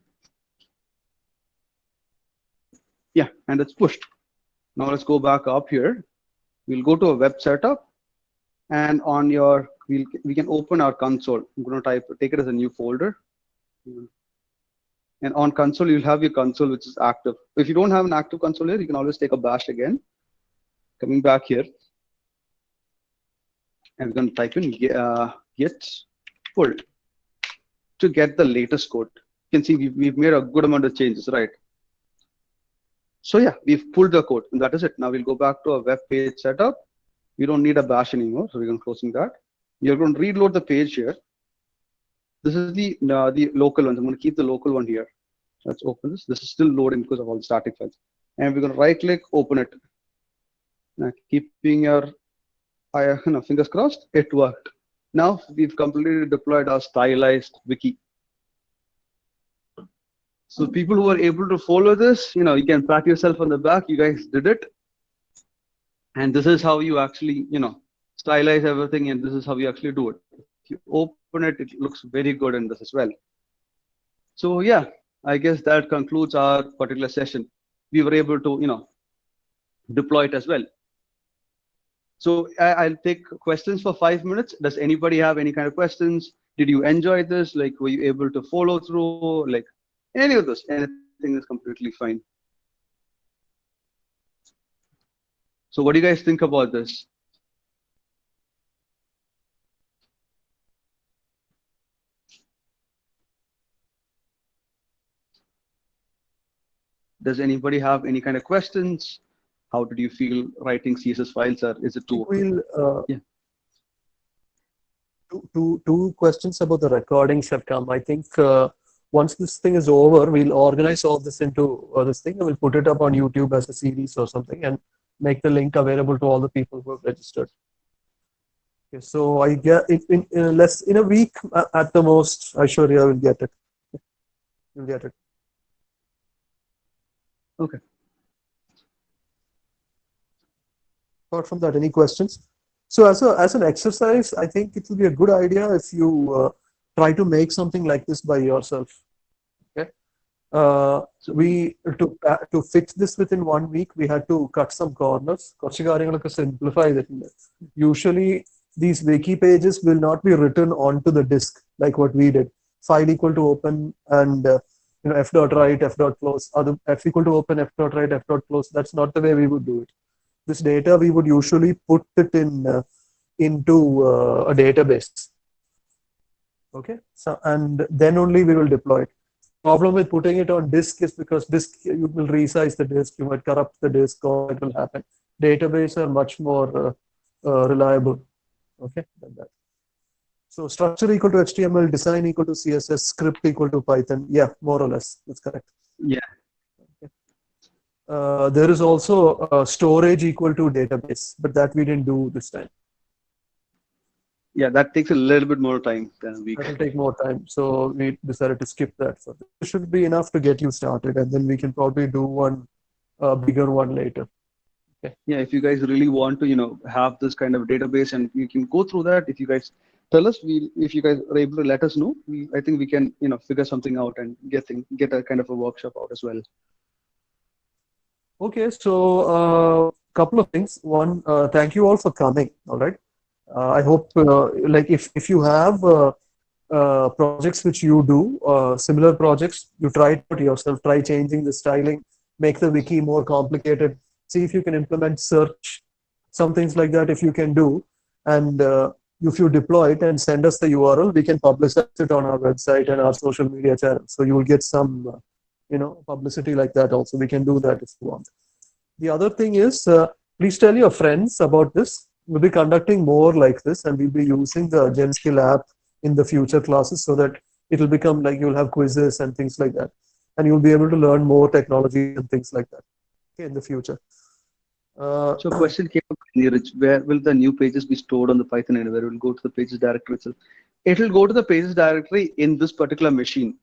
Yeah, and it's pushed. Now let's go back up here. We'll go to a web setup, and on your we can open our console. I'm going to take it as a new folder, and on console you'll have your console which is active. If you don't have an active console here, you can always take a bash again. Coming back here, and we're going to type in git pull to get the latest code. You can see we've made a good amount of changes, right? So yeah, we've pulled the code, and that is it. Now we'll go back to our web page setup. We don't need a bash anymore, so we're going to closing that. You're going to reload the page here. This is the local ones. I'm going to keep the local one here. Let's open this. This is still loading because of all the static files. And we're going to right click, open it. Now, keeping your fingers crossed, it worked. Now we've completely deployed our stylized wiki. So people who are able to follow this, you can pat yourself on the back. You guys did it. And this is how you actually, stylize everything, and this is how you actually do it. If you open it, it looks very good in this as well. So yeah, I guess that concludes our particular session. We were able to, deploy it as well. So I'll take questions for 5 minutes. Does anybody have any kind of questions? Did you enjoy this? Like, were you able to follow through? Like, any of this, anything is completely fine. So what do you guys think about this? Does anybody have any kind of questions? How did you feel writing CSS files, or is it too? We'll Yeah. two questions about the recordings have come. I think once this thing is over, we'll organize all this into this thing and we'll put it up on YouTube as a series or something and make the link available to all the people who have registered. Okay, so I get it in a week at the most. Aishwarya will get it. You'll get it. Okay. Apart from that, any questions? So as an exercise, I think it will be a good idea if you try to make something like this by yourself. Okay. To fix this within 1 week, we had to cut some corners. Simplify it. Usually, these wiki pages will not be written onto the disk like what we did. File equal to open and f dot write, f dot close. Other f equal to open, f dot write, f dot close. That's not the way we would do it. This data we would usually put it into a database. Okay, so and then only we will deploy it. Problem with putting it on disk is because disk you will resize the disk, you might corrupt the disk, or it will happen. Database are much more reliable. Okay, than that. So structure equal to HTML, design equal to CSS, script equal to Python. Yeah, more or less. That's correct. Yeah. There is also storage equal to database, but that we didn't do this time. Yeah, that takes a little bit more time than a week. That will take more time, so we decided to skip that. So this should be enough to get you started, and then we can probably do one bigger one later. Okay. Yeah, if you guys really want to, have this kind of database, and we can go through that. If you guys tell us, if you guys are able to let us know, I think we can, figure something out and get a kind of a workshop out as well. Okay, so couple of things. One, thank you all for coming. All right. I hope, like, if you have projects which you do, similar projects, you try it out yourself. Try changing the styling, make the wiki more complicated. See if you can implement search, some things like that. If you can do, and if you deploy it and send us the URL, we can publicize it on our website and our social media channels. So you will get some, publicity like that. Also, we can do that if you want. The other thing is, please tell your friends about this. We'll be conducting more like this, and we'll be using the GenSkill app in the future classes so that it will become like you'll have quizzes and things like that, and you'll be able to learn more technology and things like that in the future. So a question came up, Neeraj, where will the new pages be stored on the Python Anywhere? It will go to the pages directory itself. It will go to the pages directory in this particular machine.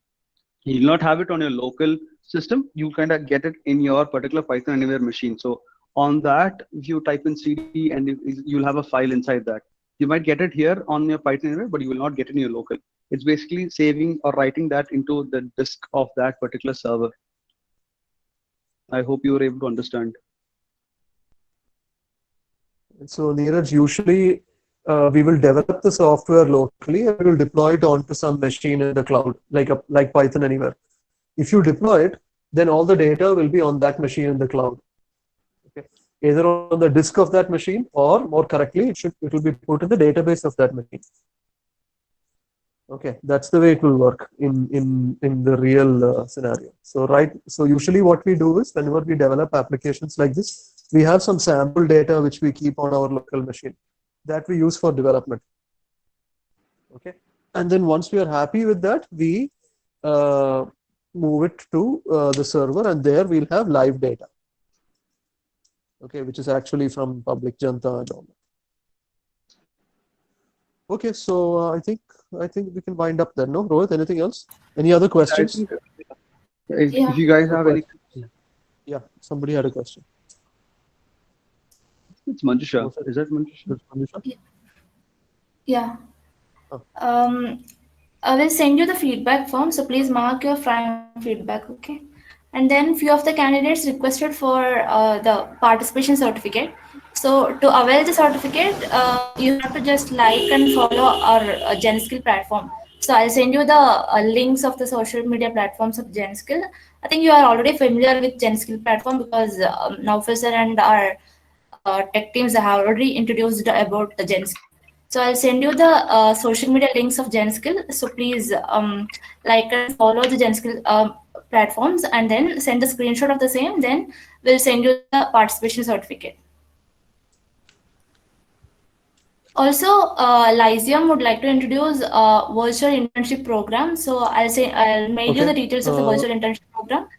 You'll not have it on your local system. You kind of get it in your particular Python Anywhere machine. So on that, if you type in CD, and you'll have a file inside that. You might get it here on your Python Anywhere, but you will not get it in your local. It's basically saving or writing that into the disk of that particular server. I hope you were able to understand. So Neeraj, usually we will develop the software locally and we will deploy it onto some machine in the cloud, like Python Anywhere. If you deploy it, then all the data will be on that machine in the cloud. Okay. Either on the disk of that machine, or more correctly, it will be put in the database of that machine. Okay, that's the way it will work in the real scenario. So usually what we do is, whenever we develop applications like this, we have some sample data which we keep on our local machine that we use for development. Okay, and then once we are happy with that, we move it to the server, and there we'll have live data. Okay, which is actually from public Janta and all that. Okay, so I think we can wind up there. No, Rohit, anything else? Any other questions? If you guys have any, yeah, somebody had a question. it's Manjusha. Is that Manjusha? Yeah. I will send you the feedback form, so please mark your feedback, okay? And then few of the candidates requested for the participation certificate. So to avail the certificate, you have to just like and follow our GenSkill platform. So I'll send you the links of the social media platforms of GenSkill. I think you are already familiar with GenSkill platform because Naufal sir and our tech teams have already introduced about the GenSkill. So I'll send you the social media links of GenSkill. So please like and follow the GenSkill platforms, and then send a screenshot of the same. Then we'll send you the participation certificate. Also, Lyceum would like to introduce a virtual internship program. So I'll mail you the details of the virtual internship program.